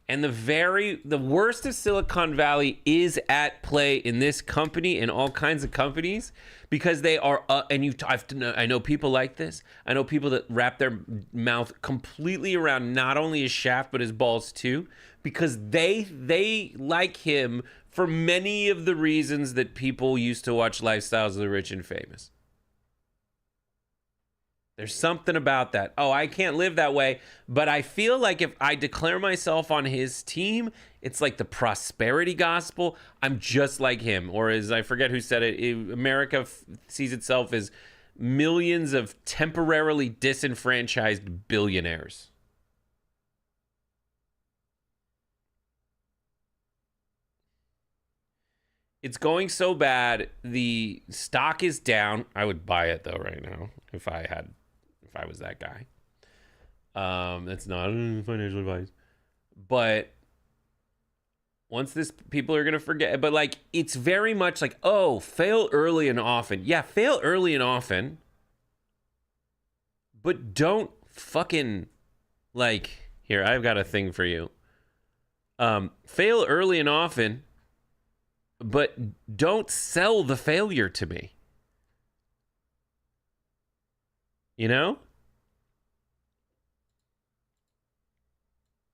And the worst of Silicon Valley is at play in this company and all kinds of companies because they are, I know people like this. I know people that wrap their mouth completely around not only his shaft, but his balls too, because they like him for many of the reasons that people used to watch Lifestyles of the Rich and Famous. There's something about that. Oh, I can't live that way. But I feel like if I declare myself on his team, it's like the prosperity gospel. I'm just like him. Or as I forget who said it, America sees itself as millions of temporarily disenfranchised billionaires. It's going so bad. The stock is down. I would buy it though right now if I was that guy. That's not financial advice. But once this, people are gonna forget. But like, it's very much like, oh, fail early and often. Yeah, fail early and often. But don't fucking, like, here, I've got a thing for you. Fail early and often, but don't sell the failure to me. You know?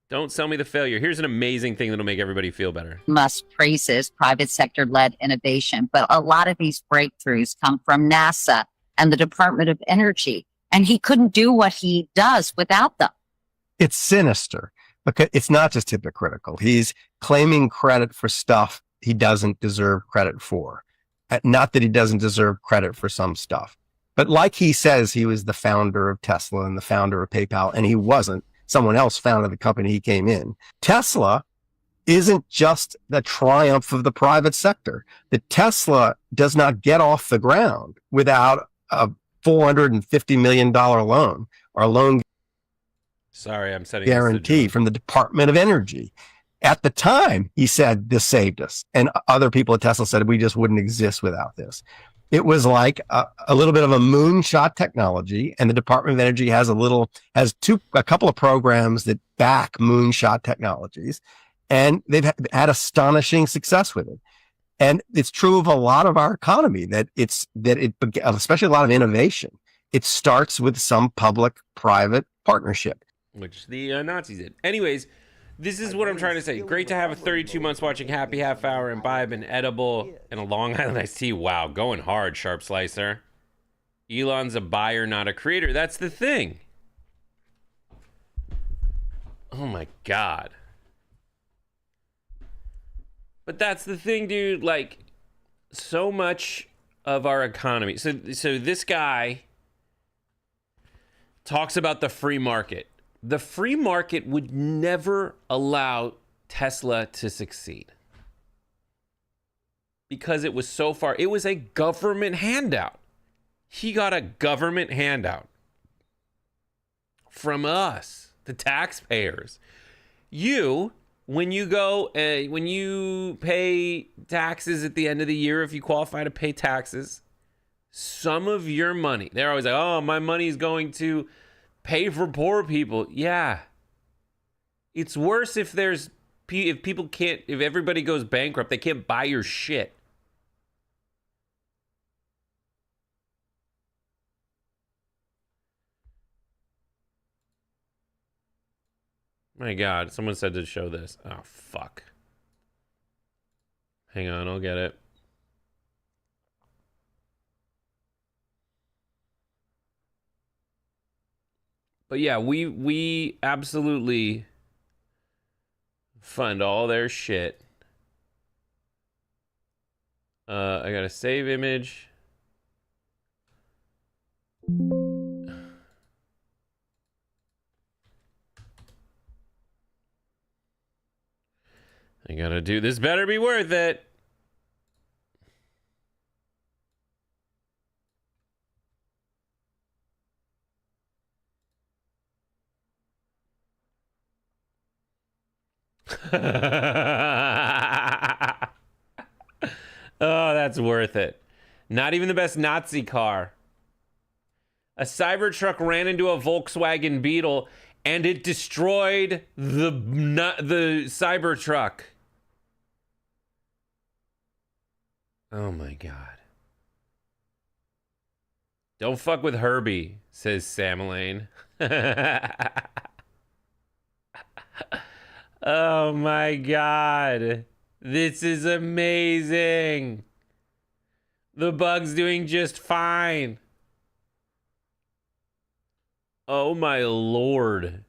Don't sell me the failure. Here's an amazing thing that'll make everybody feel better. Musk praises private sector-led innovation, but a lot of these breakthroughs come from NASA and the Department of Energy, and he couldn't do what he does without them. It's sinister because it's not just hypocritical. He's claiming credit for stuff he doesn't deserve credit for. Not that he doesn't deserve credit for some stuff, but like he says, he was the founder of Tesla and the founder of PayPal, and he wasn't. Someone else founded the company he came in. Tesla isn't just the triumph of the private sector. The Tesla does not get off the ground without a $450 million loan or loan Sorry, I'm setting guarantee from the Department of Energy. At the time, he said, this saved us. And other people at Tesla said, we just wouldn't exist without this. It was like a little bit of a moonshot technology. And the Department of Energy has a couple of programs that back moonshot technologies. And they've had astonishing success with it. And it's true of a lot of our economy that especially a lot of innovation. It starts with some public-private partnership. Which the Nazis did. Anyways, this is what I'm trying to say. Great to have a 32 months watching Happy Half Hour, imbibe an edible, and a Long Island iced tea. Wow, going hard, Sharp Slicer. Elon's a buyer, not a creator. That's the thing. Oh my God. But that's the thing, dude. Like, so much of our economy. So this guy talks about the free market. The free market would never allow Tesla to succeed because it was so far. It was a government handout. He got a government handout from us, the taxpayers. When you pay taxes at the end of the year, if you qualify to pay taxes, some of your money, they're always like, oh, my money is going to pay for poor people. Yeah. It's worse if if everybody goes bankrupt, they can't buy your shit. My God, someone said to show this. Oh, fuck. Hang on, I'll get it. But yeah, we absolutely fund all their shit. I gotta save image. I gotta do this. Better be worth it. Oh, that's worth it. Not even the best Nazi car. A Cybertruck ran into a Volkswagen Beetle and it destroyed the Cybertruck. Oh my God. Don't fuck with Herbie, says Sam Elaine. Oh my God. This is amazing. The bug's doing just fine. Oh my lord.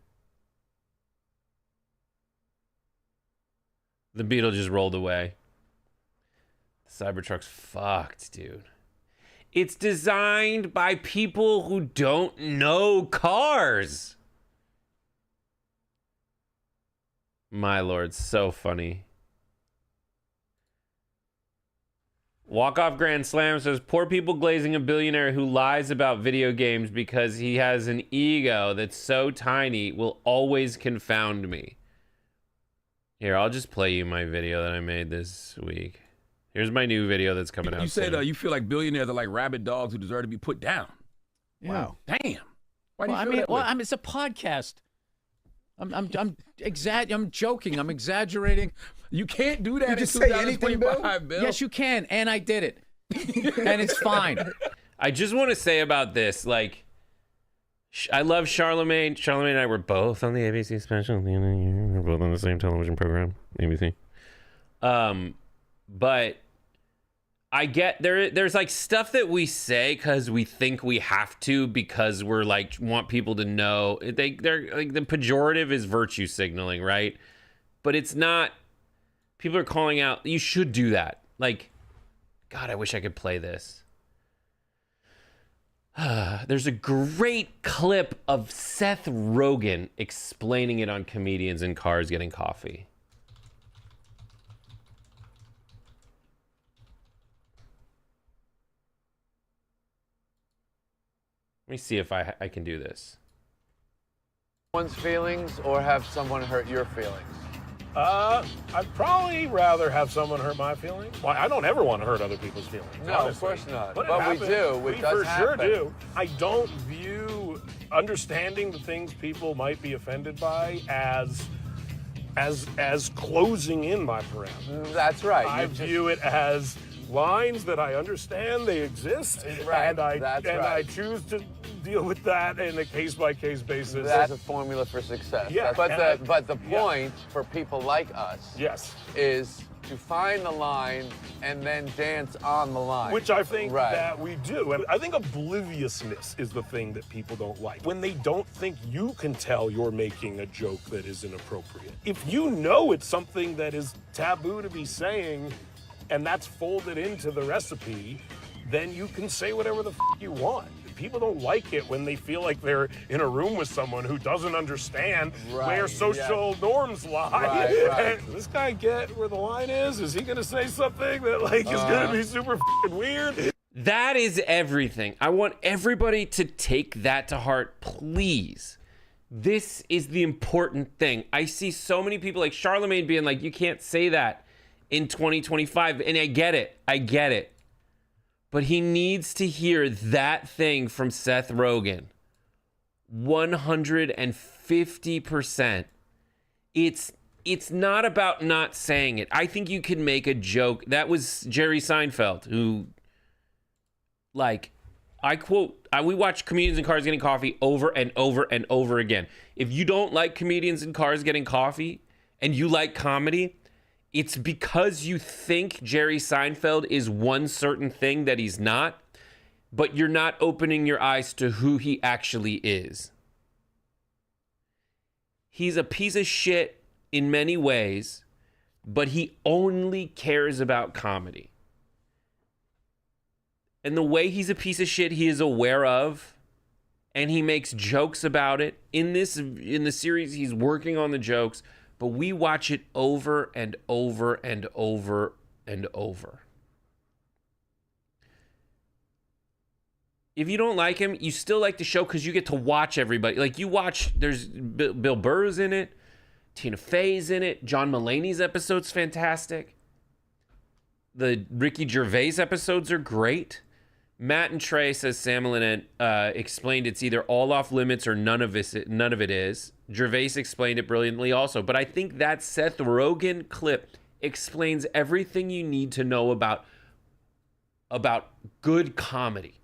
The Beetle just rolled away. Cybertruck's fucked, dude. It's designed by people who don't know cars. My lord, so funny. Walk Off Grand Slam says, poor people glazing a billionaire who lies about video games because he has an ego that's so tiny will always confound me. Here, I'll just play you my video that I made this week. Here's my new video that's coming out. You said soon. You feel like billionaires are like rabid dogs who deserve to be put down. Yeah. Wow. Damn. Why do you Well, I feel mean, that way? it's a podcast. I'm joking. I'm exaggerating. You can't do that in just say anything, 2025, Bill. Yes, you can, and I did it, and it's fine. I just want to say about this, like, I love Charlemagne. Charlemagne and I were both on the ABC special at the end of the year. We were both on the same television program, ABC. But I get there's like stuff that we say because we think we have to because we're like want people to know. They're like the pejorative is virtue signaling, right? But it's not. People are calling out. You should do that. Like, God, I wish I could play this. There's a great clip of Seth Rogen explaining it on Comedians in Cars Getting Coffee. Let me see if I can do this. One's feelings or have someone hurt your feelings? I'd probably rather have someone hurt my feelings. Well, I don't ever want to hurt other people's feelings. No, honestly. of course not. But, But we do. We It does for sure happen. do. I don't view understanding the things people might be offended by as closing in my parameters. That's right. I view it as lines that I understand they exist, Right, and I that's and right. I choose to deal with that in a case-by-case basis. That's a formula for success. Yeah, But the yeah. point for people like us Yes. is to find the line and then dance on the line. Which I think Right. that we do. And I think obliviousness is the thing that people don't like. When they don't think you can tell you're making a joke that is inappropriate. If you know it's something that is taboo to be saying, and that's folded into the recipe, then you can say whatever the you want. People don't like it when they feel like they're in a room with someone who doesn't understand where social norms lie. Right. And does this guy get where the line is? Is he gonna say something that like is gonna be super weird? That is everything. I want everybody to take that to heart, please. This is the important thing. I see so many people like Charlemagne being like, you can't say that in 2025. And I get it. But he needs to hear that thing from Seth Rogen. 150%. It's not about not saying it. I think you can make a joke. That was Jerry Seinfeld, who, like, we watch Comedians in Cars Getting Coffee over and over and over again. If you don't like Comedians in Cars Getting Coffee and you like comedy, it's because you think Jerry Seinfeld is one certain thing that he's not, but you're not opening your eyes to who he actually is. He's a piece of shit in many ways, but he only cares about comedy. And the way he's a piece of shit, he is aware of, and he makes jokes about it. In the series, he's working on the jokes, but we watch it over and over and over and over. If you don't like him, you still like the show because you get to watch everybody. Like, you watch, there's Bill Burr's in it, Tina Fey's in it, John Mulaney's episode's fantastic. The Ricky Gervais episodes are great. Matt and Trey, says Sam Lynette, explained it's either all off limits or none of it is. Gervais explained it brilliantly also. But I think that Seth Rogen clip explains everything you need to know about good comedy.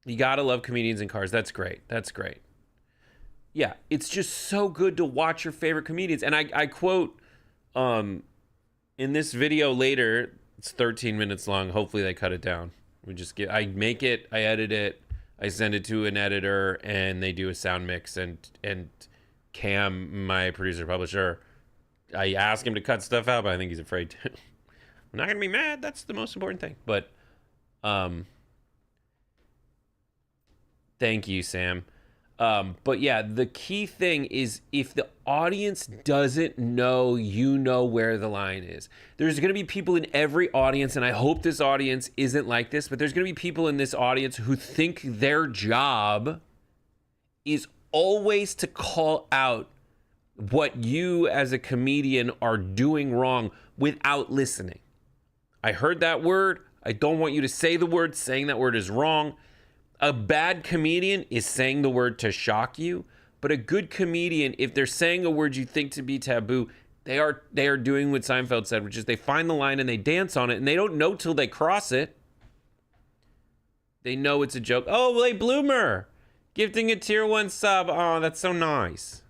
You gotta love Comedians in Cars. That's great. Yeah, it's just so good to watch your favorite comedians. And I quote in this video later, it's 13 minutes long. Hopefully they cut it down. I make it, I edit it, I send it to an editor, and they do a sound mix. And Cam, my producer publisher, I ask him to cut stuff out, but I think he's afraid to. I'm not gonna be mad. That's the most important thing. But thank you, Sam. But yeah, the key thing is if the audience doesn't know, you know where the line is. There's going to be people in every audience, and I hope this audience isn't like this, but there's going to be people in this audience who think their job is always to call out what you as a comedian are doing wrong without listening. I heard that word. I don't want you to say the word. Saying that word is wrong. A bad comedian is saying the word to shock you, but a good comedian, if they're saying a word you think to be taboo, they are doing what Seinfeld said, which is they find the line and they dance on it, and they don't know till they cross it. They know it's a joke. Oh, Late Bloomer, gifting a tier 1 sub. Oh, that's so nice.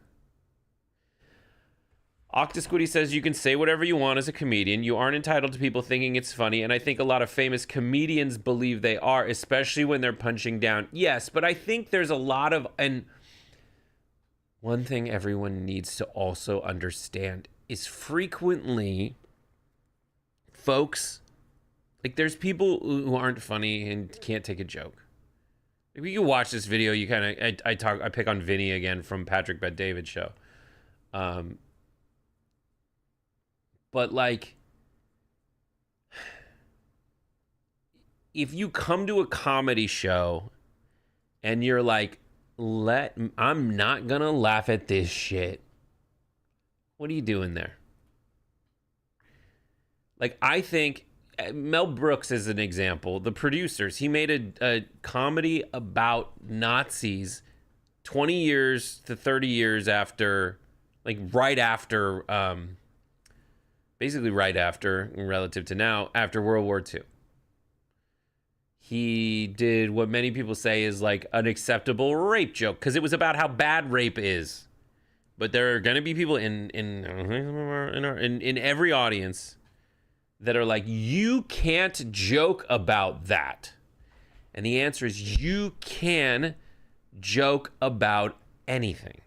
Octasquiddy says you can say whatever you want as a comedian. You aren't entitled to people thinking it's funny, and I think a lot of famous comedians believe they are, especially when they're punching down. Yes, but I think there's a lot of... And one thing everyone needs to also understand is frequently, folks, like there's people who aren't funny and can't take a joke. If you watch this video, you kind of... I pick on Vinny again from Patrick Bet David show. But like, if you come to a comedy show and you're like, I'm not gonna laugh at this shit. What are you doing there? Like, I think Mel Brooks is an example. The producers, he made a comedy about Nazis 20 years to 30 years after, like right after, basically right after, relative to now, after World War II. He did what many people say is like an acceptable rape joke, because it was about how bad rape is. But there are going to be people in every audience that are like, you can't joke about that. And the answer is you can joke about anything.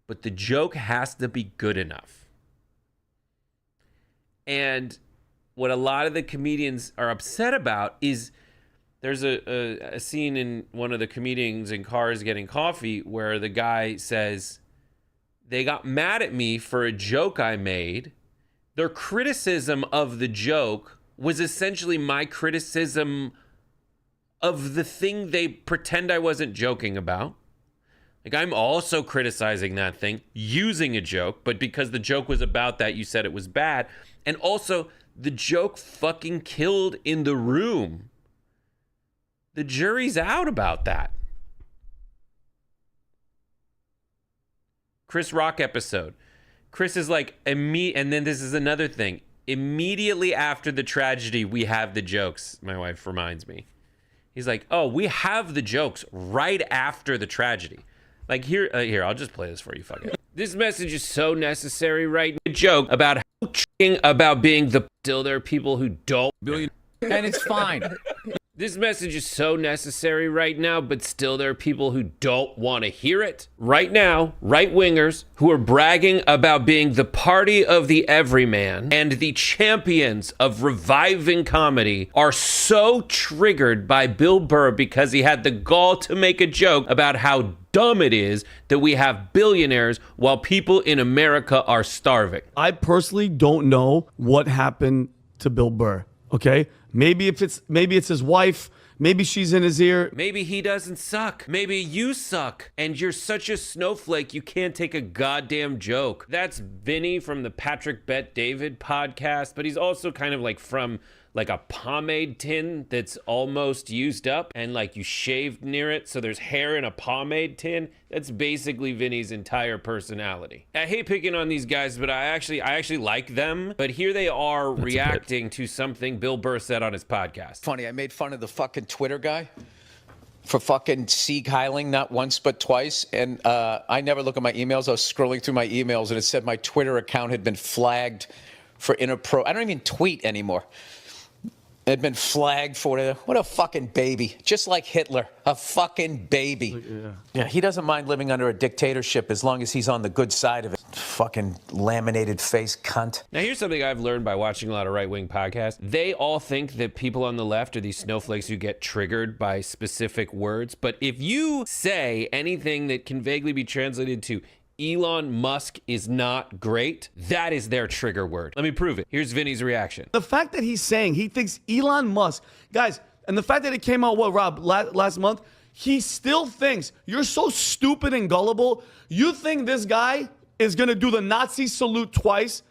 But the joke has to be good enough. And what a lot of the comedians are upset about is there's a scene in one of the comedians in Cars Getting Coffee where the guy says, they got mad at me for a joke I made. Their criticism of the joke was essentially my criticism of the thing they pretend I wasn't joking about. Like, I'm also criticizing that thing using a joke, but because the joke was about that, you said it was bad. And also, the joke fucking killed in the room. The jury's out about that. Chris Rock episode. Chris is like, and then this is another thing. Immediately after the tragedy, we have the jokes, my wife reminds me. He's like, oh, we have the jokes right after the tragedy. Like, here, I'll just play this for you, fuck it. This message is so necessary right now. A joke about about being the... Still, there are people who don't... And it's fine. This message is so necessary right now, but still there are people who don't want to hear it. Right now, right-wingers who are bragging about being the party of the everyman and the champions of reviving comedy are so triggered by Bill Burr because he had the gall to make a joke about how dumb it is that we have billionaires while people in America are starving. I personally don't know what happened to Bill Burr. Okay, maybe it's his wife. Maybe she's in his ear. Maybe he doesn't suck. Maybe you suck. And you're such a snowflake, you can't take a goddamn joke. That's Vinny from the Patrick Bet David podcast, but he's also kind of like from like a pomade tin that's almost used up and like you shaved near it, so there's hair in a pomade tin. That's basically Vinny's entire personality. I hate picking on these guys, but I actually like them. But here they are reacting to something Bill Burr said on his podcast. Funny, I made fun of the fucking Twitter guy for fucking Sieg Heiling not once but twice, and I never look at my emails. I was scrolling through my emails and it said my Twitter account had been flagged for I don't even tweet anymore. had been flagged for it. What a fucking baby. Just like Hitler. A fucking baby. Yeah, he doesn't mind living under a dictatorship as long as he's on the good side of it. Fucking laminated face cunt. Now, here's something I've learned by watching a lot of right-wing podcasts. They all think that people on the left are these snowflakes who get triggered by specific words. But if you say anything that can vaguely be translated to Elon Musk is not great, that is their trigger word. Let me prove it. Here's Vinny's reaction. The fact that he's saying he thinks Elon Musk, guys, and the fact that it came out, what, Rob, last month, he still thinks, you're so stupid and gullible, you think this guy is going to do the Nazi salute twice?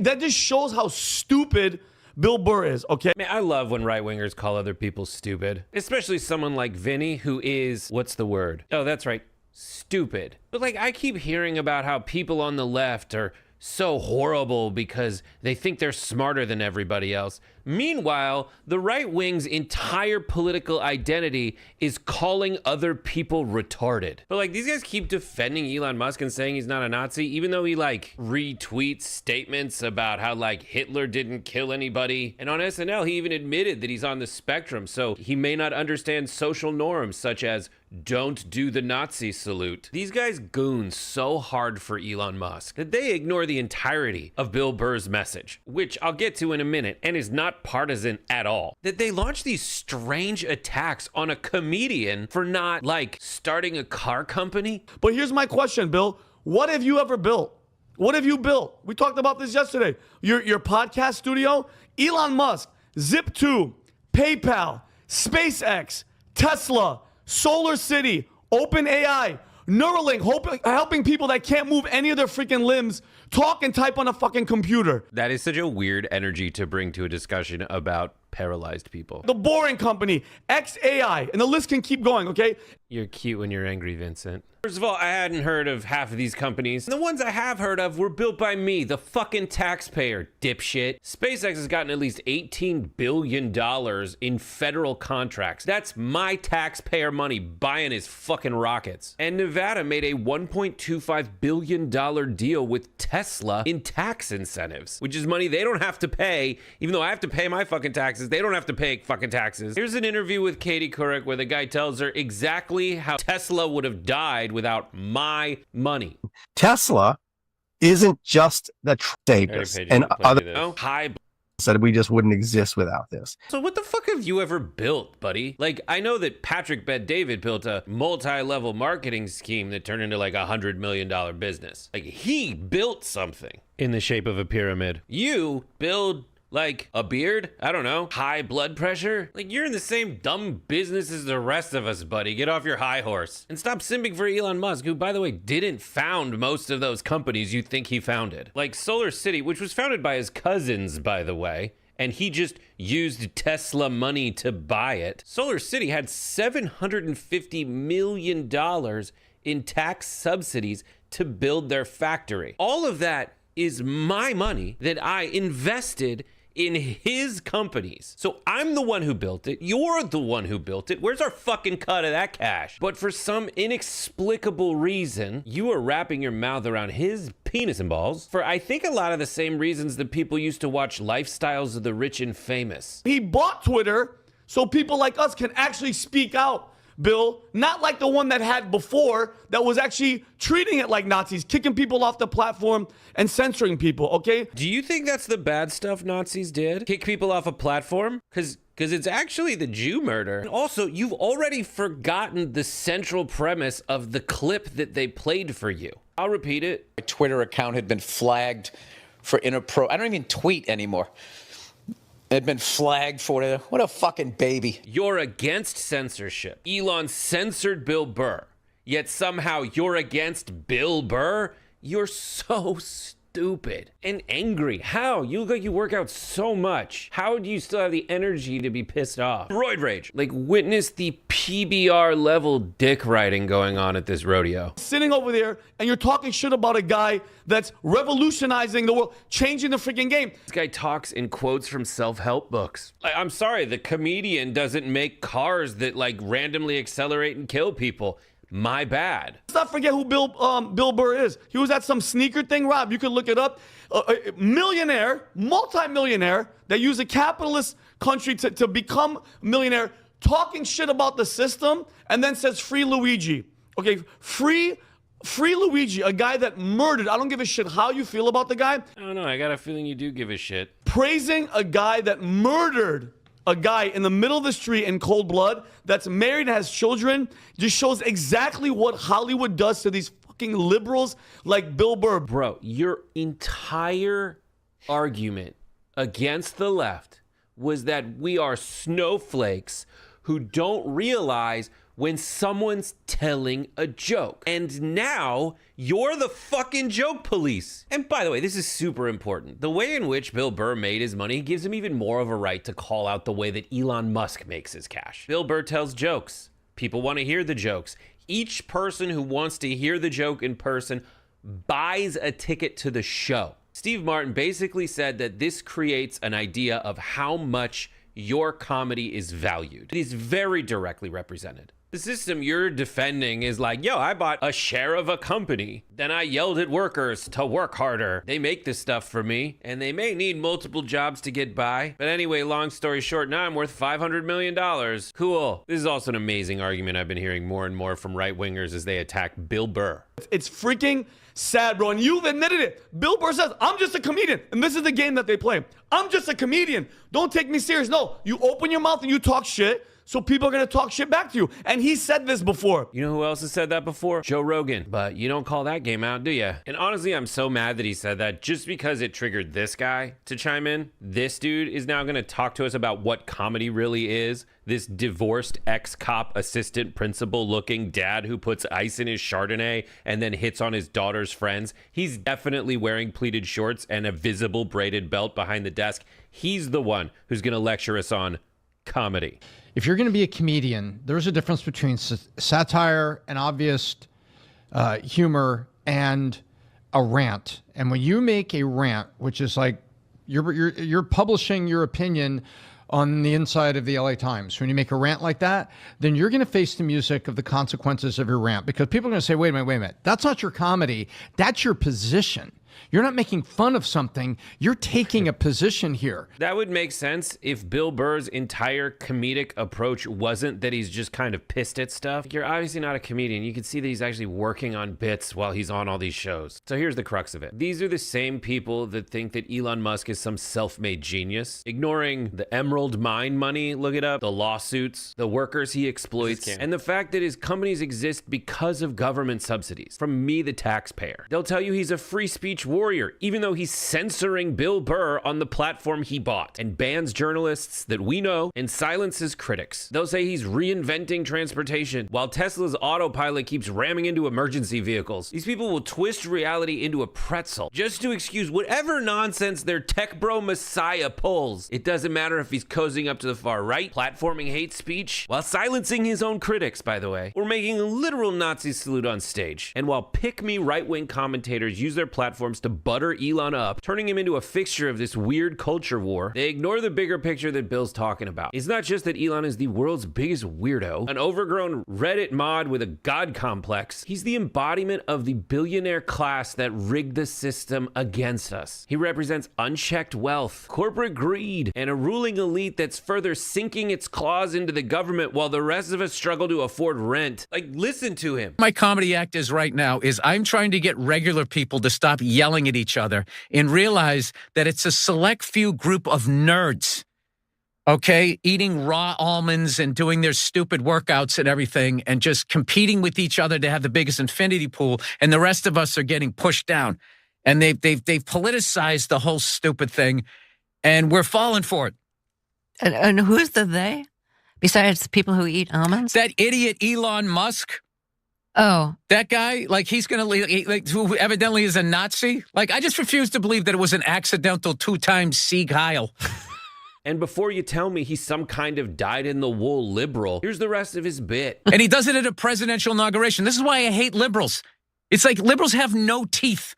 That just shows how stupid Bill Burr is, okay? Man, I love when right-wingers call other people stupid, especially someone like Vinny, who is, what's the word? Oh, that's right. Stupid. But like, I keep hearing about how people on the left are so horrible because they think they're smarter than everybody else. Meanwhile, the right wing's entire political identity is calling other people retarded. But like, these guys keep defending Elon Musk and saying he's not a Nazi, even though he like retweets statements about how like Hitler didn't kill anybody. And on SNL, he even admitted that he's on the spectrum, so he may not understand social norms such as don't do the Nazi salute. These guys goon so hard for Elon Musk that they ignore the entirety of Bill Burr's message, which I'll get to in a minute, and is not partisan at all. That they launch these strange attacks on a comedian for not, like, starting a car company. But here's my question, Bill. What have you ever built? What have you built? We talked about this yesterday. Your podcast studio, Elon Musk, Zip2, PayPal, SpaceX, Tesla, Solar City, OpenAI, Neuralink, helping people that can't move any of their freaking limbs talk and type on a fucking computer. That is such a weird energy to bring to a discussion about paralyzed people. The Boring Company, XAI, and the list can keep going, okay? You're cute when you're angry, Vincent. First of all, I hadn't heard of half of these companies. And the ones I have heard of were built by me, the fucking taxpayer, dipshit. SpaceX has gotten at least $18 billion in federal contracts. That's my taxpayer money buying his fucking rockets. And Nevada made a $1.25 billion deal with Tesla in tax incentives, which is money they don't have to pay. Even though I have to pay my fucking taxes, they don't have to pay fucking taxes. Here's an interview with Katie Couric where the guy tells her exactly how Tesla would have died without my money. Tesla isn't just the Davis and other said we just wouldn't exist without this. So what the fuck have you ever built, buddy? Like, I know that Patrick Bet-David built a multi-level marketing scheme that turned into like $100 million business. Like, he built something in the shape of a pyramid. You build like a beard? I don't know. High blood pressure? Like, you're in the same dumb business as the rest of us, buddy. Get off your high horse. And stop simping for Elon Musk, who, by the way, didn't found most of those companies you think he founded. Like Solar City, which was founded by his cousins, by the way, and he just used Tesla money to buy it. Solar City had $750 million in tax subsidies to build their factory. All of that is my money that I invested in his companies. So I'm the one who built it. You're the one who built it. Where's our fucking cut of that cash? But for some inexplicable reason, you are wrapping your mouth around his penis and balls for, I think, a lot of the same reasons that people used to watch Lifestyles of the Rich and Famous. He bought Twitter so people like us can actually speak out, Bill, not like the one that had before that was actually treating it like Nazis, kicking people off the platform and censoring people, okay? Do you think that's the bad stuff Nazis did? Kick people off a platform? Because it's actually the Jew murder. And also, you've already forgotten the central premise of the clip that they played for you. I'll repeat it. My Twitter account had been flagged for I don't even tweet anymore. Had been flagged for it. What a fucking baby. You're against censorship. Elon censored Bill Burr, yet somehow you're against Bill Burr? You're so stupid and angry. How? You look like you work out so much. How do you still have the energy to be pissed off? Roid rage. Like, witness the PBR level dick riding going on at this rodeo. Sitting over there and you're talking shit about a guy that's revolutionizing the world, changing the freaking game. This guy talks in quotes from self-help books. I'm sorry, the comedian doesn't make cars that like randomly accelerate and kill people. My bad. Let's not forget who Bill Burr is. He was at some sneaker thing, Rob. You could look it up. A millionaire, multi-millionaire that used a capitalist country to become a millionaire, talking shit about the system, and then says free Luigi. Okay, free Luigi, a guy that murdered. I don't give a shit how you feel about the guy. I don't know. I got a feeling you do give a shit. Praising a guy that murdered a guy in the middle of the street in cold blood, that's married, has children, just shows exactly what Hollywood does to these fucking liberals like Bill Burr. Bro, your entire argument against the left was that we are snowflakes who don't realize when someone's telling a joke. And now you're the fucking joke police. And by the way, this is super important. The way in which Bill Burr made his money gives him even more of a right to call out the way that Elon Musk makes his cash. Bill Burr tells jokes. People want to hear the jokes. Each person who wants to hear the joke in person buys a ticket to the show. Steve Martin basically said that this creates an idea of how much your comedy is valued. It is very directly represented. The system you're defending is like, yo, I bought a share of a company. Then I yelled at workers to work harder. They make this stuff for me, and they may need multiple jobs to get by. But anyway, long story short, now I'm worth $500 million. Cool. This is also an amazing argument I've been hearing more and more from right-wingers as they attack Bill Burr. It's freaking sad, bro, and you've admitted it. Bill Burr says, I'm just a comedian, and this is the game that they play. I'm just a comedian. Don't take me serious. No, you open your mouth and you talk shit, so people are going to talk shit back to you. And he said this before. You know who else has said that before? Joe Rogan. But you don't call that game out, do you? And honestly, I'm so mad that he said that just because it triggered this guy to chime in. This dude is now going to talk to us about what comedy really is. This divorced ex-cop assistant principal looking dad who puts ice in his Chardonnay and then hits on his daughter's friends. He's definitely wearing pleated shorts and a visible braided belt behind the desk. He's the one who's going to lecture us on comedy. If you're going to be a comedian, there's a difference between satire and obvious humor and a rant. And when you make a rant, which is like you're publishing your opinion on the inside of the LA Times, when you make a rant like that, then you're going to face the music of the consequences of your rant, because people are going to say, wait a minute, that's not your comedy, that's your position. You're not making fun of something. You're taking a position here. That would make sense if Bill Burr's entire comedic approach wasn't that he's just kind of pissed at stuff. You're obviously not a comedian. You can see that he's actually working on bits while he's on all these shows. So here's the crux of it. These are the same people that think that Elon Musk is some self-made genius, ignoring the emerald mine money, look it up, the lawsuits, the workers he exploits, and the fact that his companies exist because of government subsidies from me, the taxpayer. They'll tell you he's a free speech warrior, even though he's censoring Bill Burr on the platform he bought and bans journalists that we know and silences critics. They'll say he's reinventing transportation while Tesla's autopilot keeps ramming into emergency vehicles. These people will twist reality into a pretzel just to excuse whatever nonsense their tech bro messiah pulls. It doesn't matter if he's cozying up to the far right, platforming hate speech, while silencing his own critics, by the way, or making a literal Nazi salute on stage. And while pick-me right-wing commentators use their platforms to butter Elon up, turning him into a fixture of this weird culture war, they ignore the bigger picture that Bill's talking about. It's not just that Elon is the world's biggest weirdo, an overgrown Reddit mod with a god complex. He's the embodiment of the billionaire class that rigged the system against us. He represents unchecked wealth, corporate greed, and a ruling elite that's further sinking its claws into the government while the rest of us struggle to afford rent. Like, listen to him. My comedy act is right now is I'm trying to get regular people to stop yelling at each other and realize that it's a select few group of nerds, okay, eating raw almonds and doing their stupid workouts and everything and just competing with each other to have the biggest infinity pool, and the rest of us are getting pushed down. And they've politicized the whole stupid thing, and we're falling for it. And who's the they? Besides the people who eat almonds? That idiot Elon Musk. Oh. That guy, like, he's going to, like, who evidently is a Nazi. Like, I just refuse to believe that it was an accidental 2-time Sieg Heil. And before you tell me he's some kind of dyed-in-the-wool liberal, here's the rest of his bit. And he does it at a presidential inauguration. This is why I hate liberals. It's like liberals have no teeth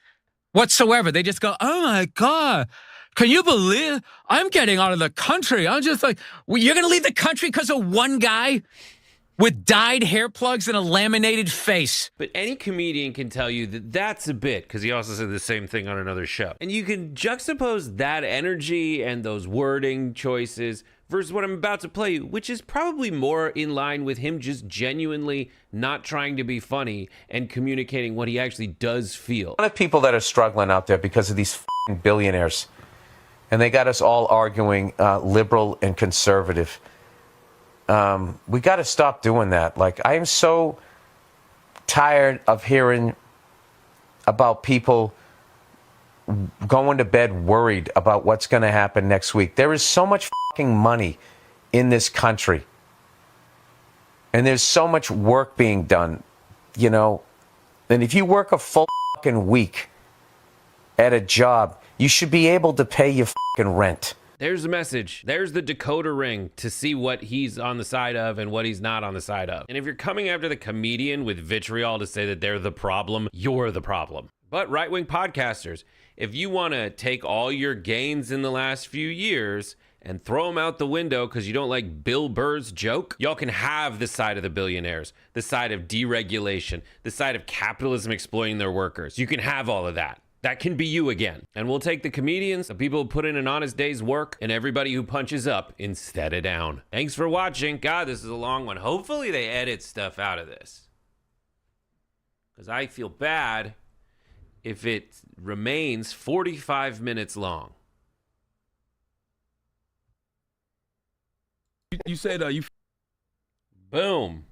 whatsoever. They just go, oh, my God. Can you believe I'm getting out of the country? I'm just like, well, you're going to leave the country because of one guy? with dyed hair plugs and a laminated face. But any comedian can tell you that that's a bit, because he also said the same thing on another show. And you can juxtapose that energy and those wording choices versus what I'm about to play you, which is probably more in line with him just genuinely not trying to be funny and communicating what he actually does feel. A lot of people that are struggling out there because of these f***ing billionaires. And they got us all arguing liberal and conservative. We got to stop doing that. Like, I am so tired of hearing about people going to bed worried about what's going to happen next week. There is so much fucking money in this country. And there's so much work being done, you know. And if you work a full fucking week at a job, you should be able to pay your fucking rent. There's the message. There's the decoder ring to see what he's on the side of and what he's not on the side of. And if you're coming after the comedian with vitriol to say that they're the problem, you're the problem. But right-wing podcasters, if you want to take all your gains in the last few years and throw them out the window because you don't like Bill Burr's joke, y'all can have the side of the billionaires, the side of deregulation, the side of capitalism exploiting their workers. You can have all of that. That can be you again. And we'll take the comedians, the people who put in an honest day's work, and everybody who punches up instead of down. Thanks for watching. God, this is a long one. Hopefully they edit stuff out of this, because I feel bad if it remains 45 minutes long. You said you... Boom.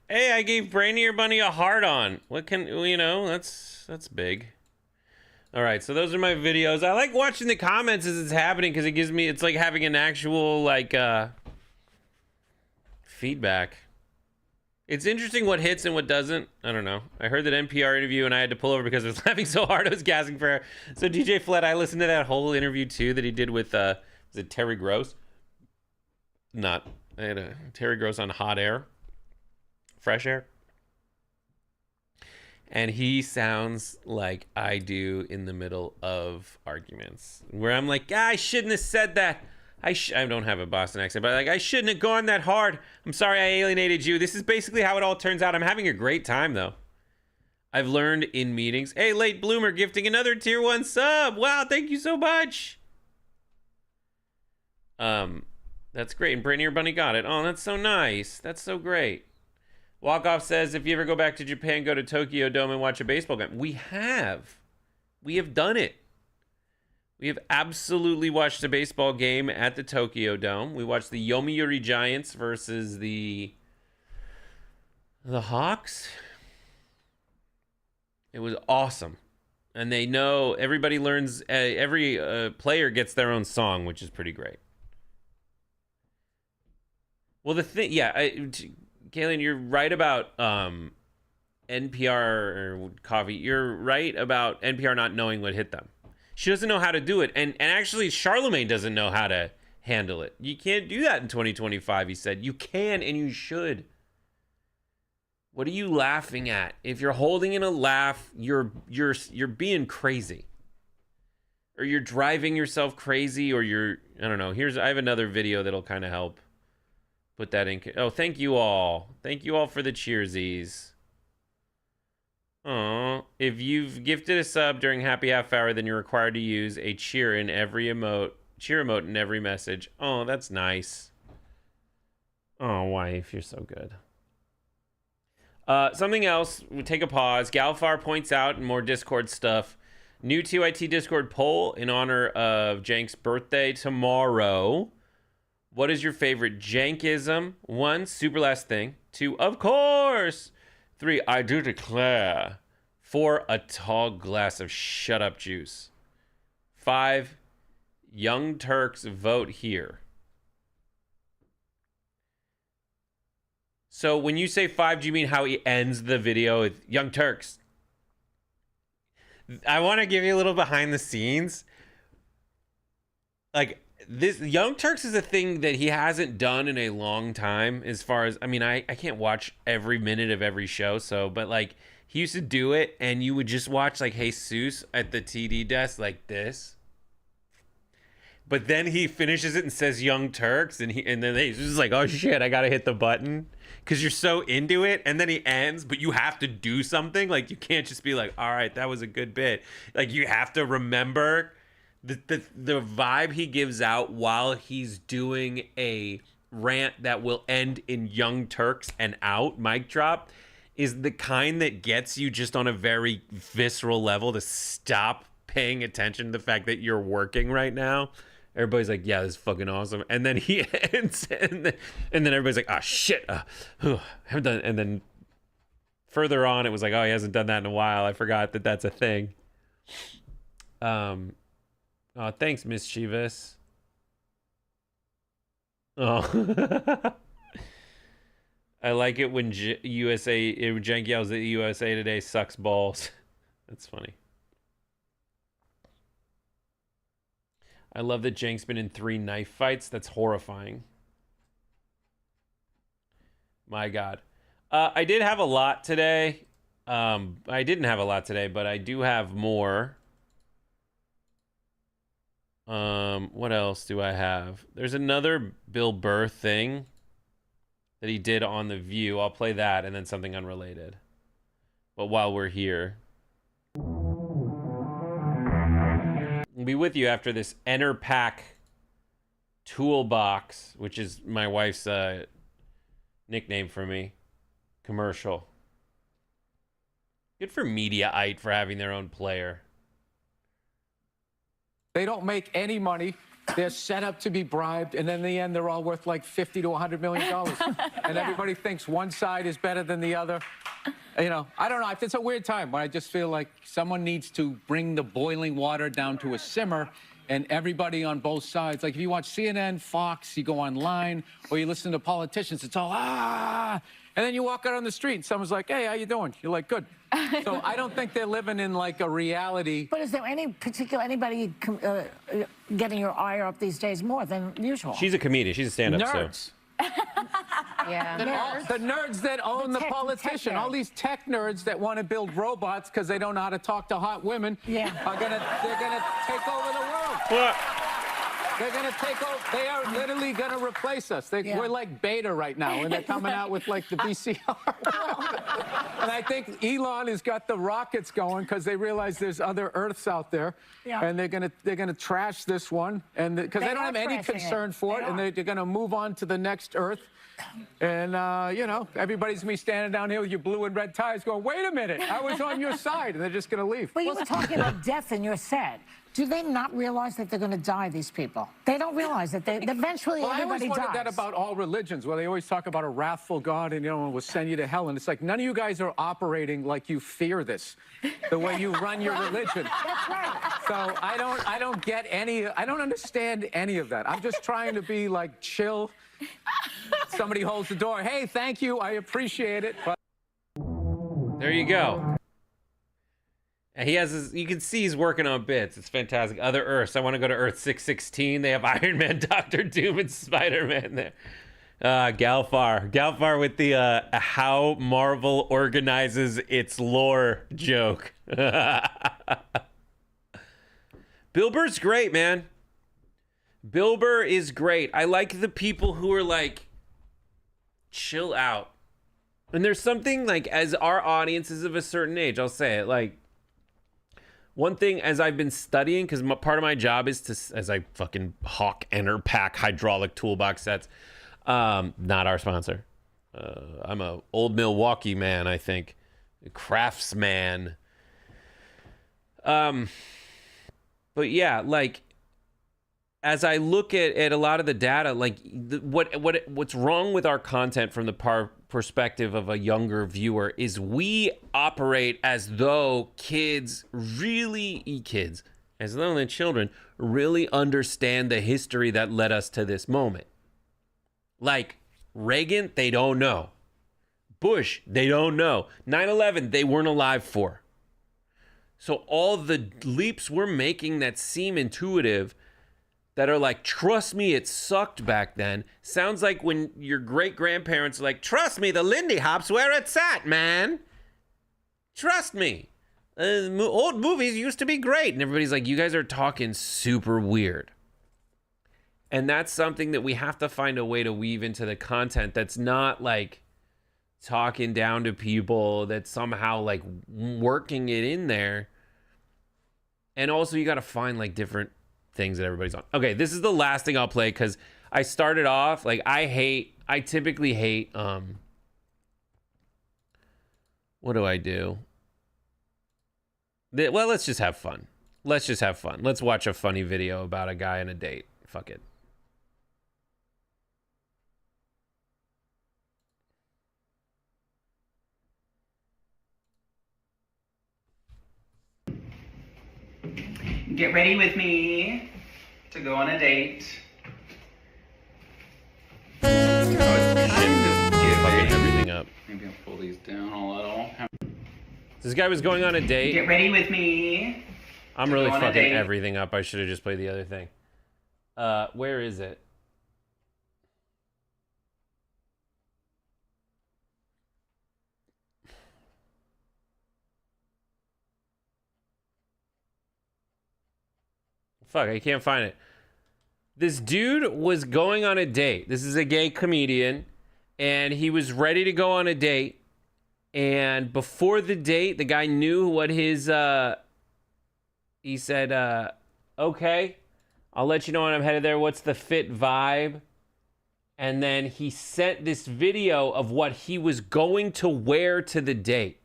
Hey, I gave Brainier Bunny a heart on. What can, you know, that's big. All right, so those are my videos. I like watching the comments as it's happening because it gives me, it's like having an actual, like, feedback. It's interesting what hits and what doesn't. I don't know. I heard that NPR interview and I had to pull over because I was laughing so hard I was gasping for air. So DJ Fled, I listened to that whole interview too that he did with, was it Terry Gross? Not. I had Terry Gross on Hot Air. Fresh Air. And he sounds like I do in the middle of arguments where I'm like, I shouldn't have said that. I don't have a Boston accent, but like, I shouldn't have gone that hard. I'm sorry I alienated you. This is basically how it all turns out. I'm having a great time though. I've learned in meetings. Hey, Late Bloomer gifting another tier 1 sub. Wow, thank you so much. That's great. And Brainier Bunny got it. Oh, that's so nice. That's so great. Walkoff says, if you ever go back to Japan, go to Tokyo Dome and watch a baseball game. We have. We have done it. We have absolutely watched a baseball game at the Tokyo Dome. We watched the Yomiuri Giants versus the Hawks. It was awesome. And they know, everybody learns, every player gets their own song, which is pretty great. Well, the thing, yeah, Kaylin, you're right about NPR or Coffee. You're right about NPR not knowing what hit them. She doesn't know how to do it. And actually, Charlemagne doesn't know how to handle it. You can't do that in 2025, he said. You can and you should. What are you laughing at? If you're holding in a laugh, you're being crazy. Or you're driving yourself crazy, or you're, I don't know. I have another video that'll kind of help put that in. Oh, thank you all. Thank you all for the cheersies. Oh, if you've gifted a sub during Happy Half Hour, then you're required to use a cheer in every emote. Cheer emote in every message. Oh, that's nice. Oh, wife, you're so good. Something else, we take a pause. Galfar points out in more Discord stuff. New TYT Discord poll in honor of Jank's birthday tomorrow. What is your favorite Jankism? 1, super last thing. 2, of course. 3, I do declare. 4, a tall glass of shut up juice. 5, Young Turks vote here. So when you say 5, do you mean how he ends the video with Young Turks? I want to give you a little behind the scenes. Like, this Young Turks is a thing that he hasn't done in a long time, as far as, I mean, I can't watch every minute of every show, so, but like, he used to do it, and you would just watch like Jesus at the TD desk like this. but then he finishes it and says Young Turks, and then he's just like, oh shit, I gotta hit the button. Because you're so into it, and then he ends, but you have to do something. Like, you can't just be like, all right, that was a good bit. Like, you have to remember the vibe he gives out while he's doing a rant that will end in Young Turks and out, mic drop, is the kind that gets you just on a very visceral level to stop paying attention to the fact that you're working right now. Everybody's like, yeah, this is fucking awesome. And then he ends, and then everybody's like, oh, shit. Haven't done. And then further on, it was like, oh, he hasn't done that in a while. I forgot that that's a thing. Oh, thanks, Mischievous. Oh. I like it when Jenk yells that USA Today sucks balls. That's funny. I love that Jenk's been in 3 knife fights. That's horrifying. My God. I did have a lot today. I didn't have a lot today, but I do have more. What else do I have? There's another Bill Burr thing that he did on The View. I'll play that and then something unrelated. But while we're here, I'll be with you after this Enter Pack Toolbox, which is my wife's nickname for me, commercial. Good for Mediaite for having their own player. They don't make any money. They're set up to be bribed, and in the end, they're all worth like $50 to $100 million. And everybody thinks one side is better than the other. You know, I don't know. It's a weird time when I just feel like someone needs to bring the boiling water down to a simmer, and everybody on both sides. Like if you watch CNN, Fox, you go online, or you listen to politicians, it's all, ah! And then you walk out on the street, and someone's like, hey, how you doing? You're like, good. So I don't think they're living in like a reality. But is there anybody getting your ire up these days more than usual? She's a comedian. She's a stand-up. Nerds. So. Yeah. The nerds that own the politician, all these tech nerds that want to build robots because they don't know how to talk to hot women, they're gonna take over the world. What? They're gonna take over. They are literally gonna replace us. We're like beta right now, and they're coming out with like the VCR. And I think Elon has got the rockets going because they realize there's other Earths out there, and they're gonna trash this one, and because they don't have any concern for it, and they're gonna move on to the next Earth. And, you know, everybody's going to be standing down here with your blue and red ties going, wait a minute, I was on your side. And they're just going to leave. But you were talking about death in your set. Do they not realize that they're going to die, these people? They don't realize that eventually everybody dies. I always wondered that about all religions, where they always talk about a wrathful God and, you know, will send you to hell. And it's like, none of you guys are operating like you fear this, the way you run your religion. That's right. So I don't get any, I don't understand any of that. I'm just trying to be like chill. Somebody holds the door. Hey, thank you. I appreciate it. But There you go. And he has his, you can see he's working on bits. It's fantastic. Other Earths. I want to go to Earth 616. They have Iron Man, Doctor Doom, and Spider-Man there. Galfar with the how Marvel organizes its lore joke. Bill Burr's great, man. Bill Burr is great. I like the people who are like, chill out. And there's something like, as our audience is of a certain age, I'll say it, like, one thing as I've been studying, because part of my job is to, as I fucking hawk Enter Pack hydraulic toolbox sets, not our sponsor. I'm a old Milwaukee man, I think. A craftsman. But yeah, like, as I look at a lot of the data, like what's wrong with our content from the perspective of a younger viewer is we operate as though as though the children really understand the history that led us to this moment. Like Reagan, they don't know. Bush, they don't know. 9/11, they weren't alive for. So all the leaps we're making that seem intuitive, that are like, trust me, it sucked back then, sounds like when your great-grandparents are like, trust me, the Lindy Hop's where it's at, man. Trust me. Old movies used to be great. And everybody's like, you guys are talking super weird. And that's something that we have to find a way to weave into the content that's not like talking down to people, that's somehow like working it in there. And also you got to find like different things that everybody's on. Okay, this is the last thing I'll play because I started off like I typically hate what do I do? Well, let's just have fun. Let's just have fun. Let's watch a funny video about a guy on a date. Fuck it. Get ready with me to go on a date. Fucking everything up. Maybe I'll pull these down a little. This guy was going on a date. Get ready with me. I'm really fucking everything up. I should have just played the other thing. Where is it? Fuck, I can't find it. This dude was going on a date. This is a gay comedian, and he was ready to go on a date. And before the date, the guy knew what his, he said, okay, I'll let you know when I'm headed there. What's the fit vibe? And then he sent this video of what he was going to wear to the date.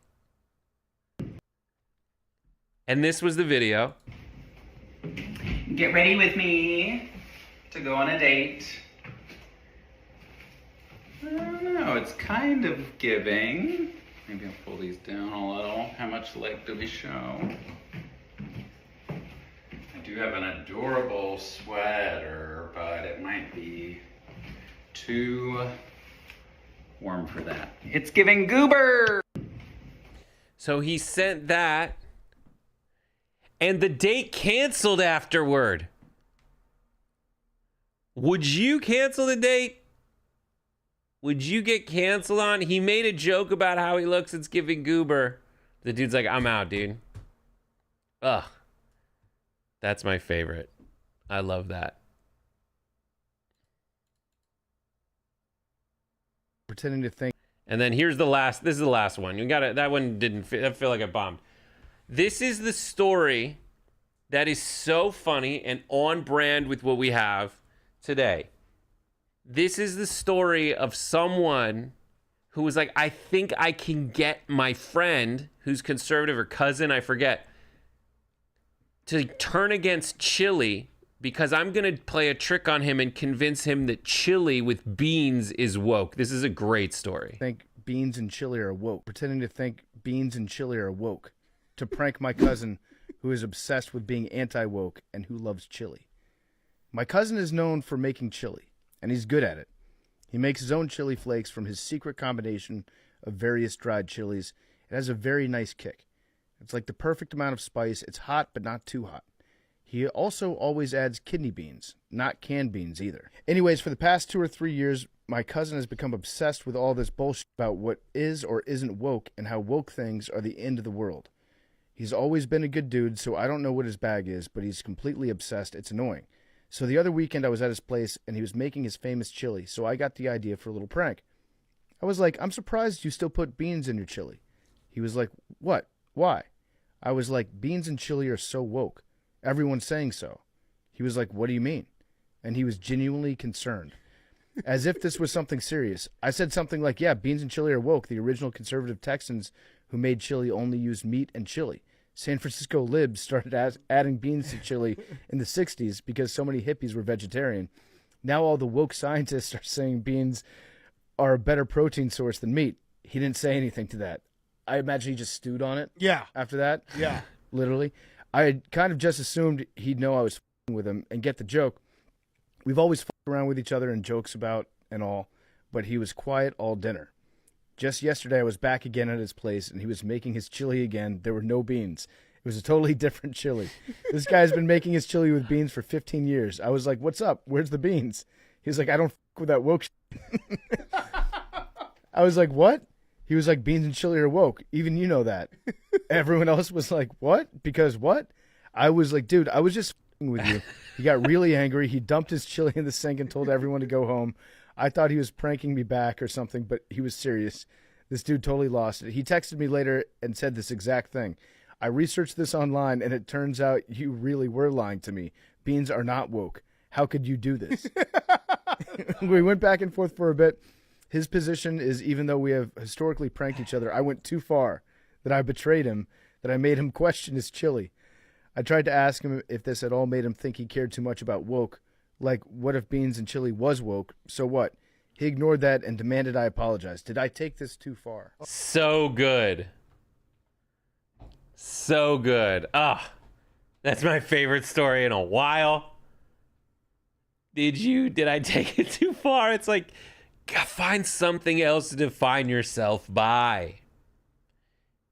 And this was the video. Get ready with me to go on a date. I don't know, it's kind of giving. Maybe I'll pull these down a little. How much leg do we show? I do have an adorable sweater, but it might be too warm for that. It's giving goober! So he sent that, and the date canceled afterward. Would you cancel the date? Would you get canceled on? He made a joke about how he looks. It's giving goober. The dude's like, I'm out, dude. Ugh. That's my favorite. I love that. Pretending to think. And then here's the last. This is the last one. You got it. That one didn't. I feel like I bombed. This is the story that is so funny and on brand with what we have today. This is the story of someone who was like, I think I can get my friend who's conservative or cousin, I forget, to turn against chili because I'm going to play a trick on him and convince him that chili with beans is woke. This is a great story. Think beans and chili are woke. Pretending to think beans and chili are woke. To prank my cousin who is obsessed with being anti-woke and who loves chili. My cousin is known for making chili, and he's good at it. He makes his own chili flakes from his secret combination of various dried chilies. It has a very nice kick. It's like the perfect amount of spice. It's hot, but not too hot. He also always adds kidney beans, not canned beans either. Anyways, for the past 2 or 3 years, my cousin has become obsessed with all this bullshit about what is or isn't woke and how woke things are the end of the world. He's always been a good dude, so I don't know what his bag is, but he's completely obsessed. It's annoying. So the other weekend I was at his place, and he was making his famous chili, so I got the idea for a little prank. I was like, I'm surprised you still put beans in your chili. He was like, what? Why? I was like, beans and chili are so woke. Everyone's saying so. He was like, what do you mean? And he was genuinely concerned. As if this was something serious. I said something like, yeah, beans and chili are woke. The original conservative Texans who made chili only used meat and chili. San Francisco libs started adding beans to chili in the 60s because so many hippies were vegetarian. Now all the woke scientists are saying beans are a better protein source than meat. He didn't say anything to that. I imagine he just stewed on it. Yeah. After that. Yeah. Literally. I had kind of just assumed he'd know I was f***ing with him and get the joke. We've always f***ed around with each other and jokes about and all, but he was quiet all dinner. Just yesterday, I was back again at his place, and he was making his chili again. There were no beans. It was a totally different chili. This guy's been making his chili with beans for 15 years. I was like, what's up? Where's the beans? He's like, I don't f*** with that woke shit. I was like, what? He was like, beans and chili are woke. Even you know that. Everyone else was like, what? Because what? I was like, dude, I was just with you. He got really angry. He dumped his chili in the sink and told everyone to go home. I thought he was pranking me back or something, but he was serious. This dude totally lost it. He texted me later and said this exact thing. I researched this online, and it turns out you really were lying to me. Beans are not woke. How could you do this? We went back and forth for a bit. His position is, even though we have historically pranked each other, I went too far, that I betrayed him, that I made him question his chili. I tried to ask him if this at all made him think he cared too much about woke. Like, what if beans and chili was woke? So what? He ignored that and demanded I apologize. Did I take this too far? So good. So good. Ah, that's my favorite story in a while. Did I take it too far? It's like, find something else to define yourself by.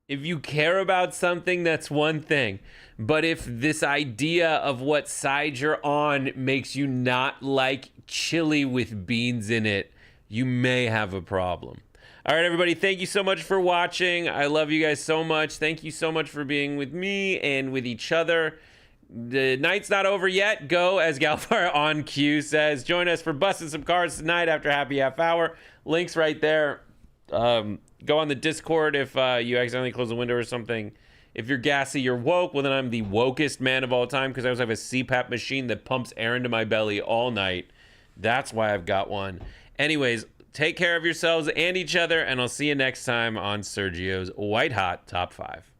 If you care about something, that's one thing. But if this idea of what side you're on makes you not like chili with beans in it, you may have a problem. All right, everybody, thank you so much for watching. I love you guys so much. Thank you so much for being with me and with each other. The night's not over yet. Go, as Galfar on cue says. Join us for busting some cards tonight after Happy Half Hour. Links right there. Go on the Discord if you accidentally close a window or something. If you're gassy, you're woke. Well, then I'm the wokest man of all time because I also have a CPAP machine that pumps air into my belly all night. That's why I've got one. Anyways, take care of yourselves and each other, and I'll see you next time on Sergio's White Hot Top 5.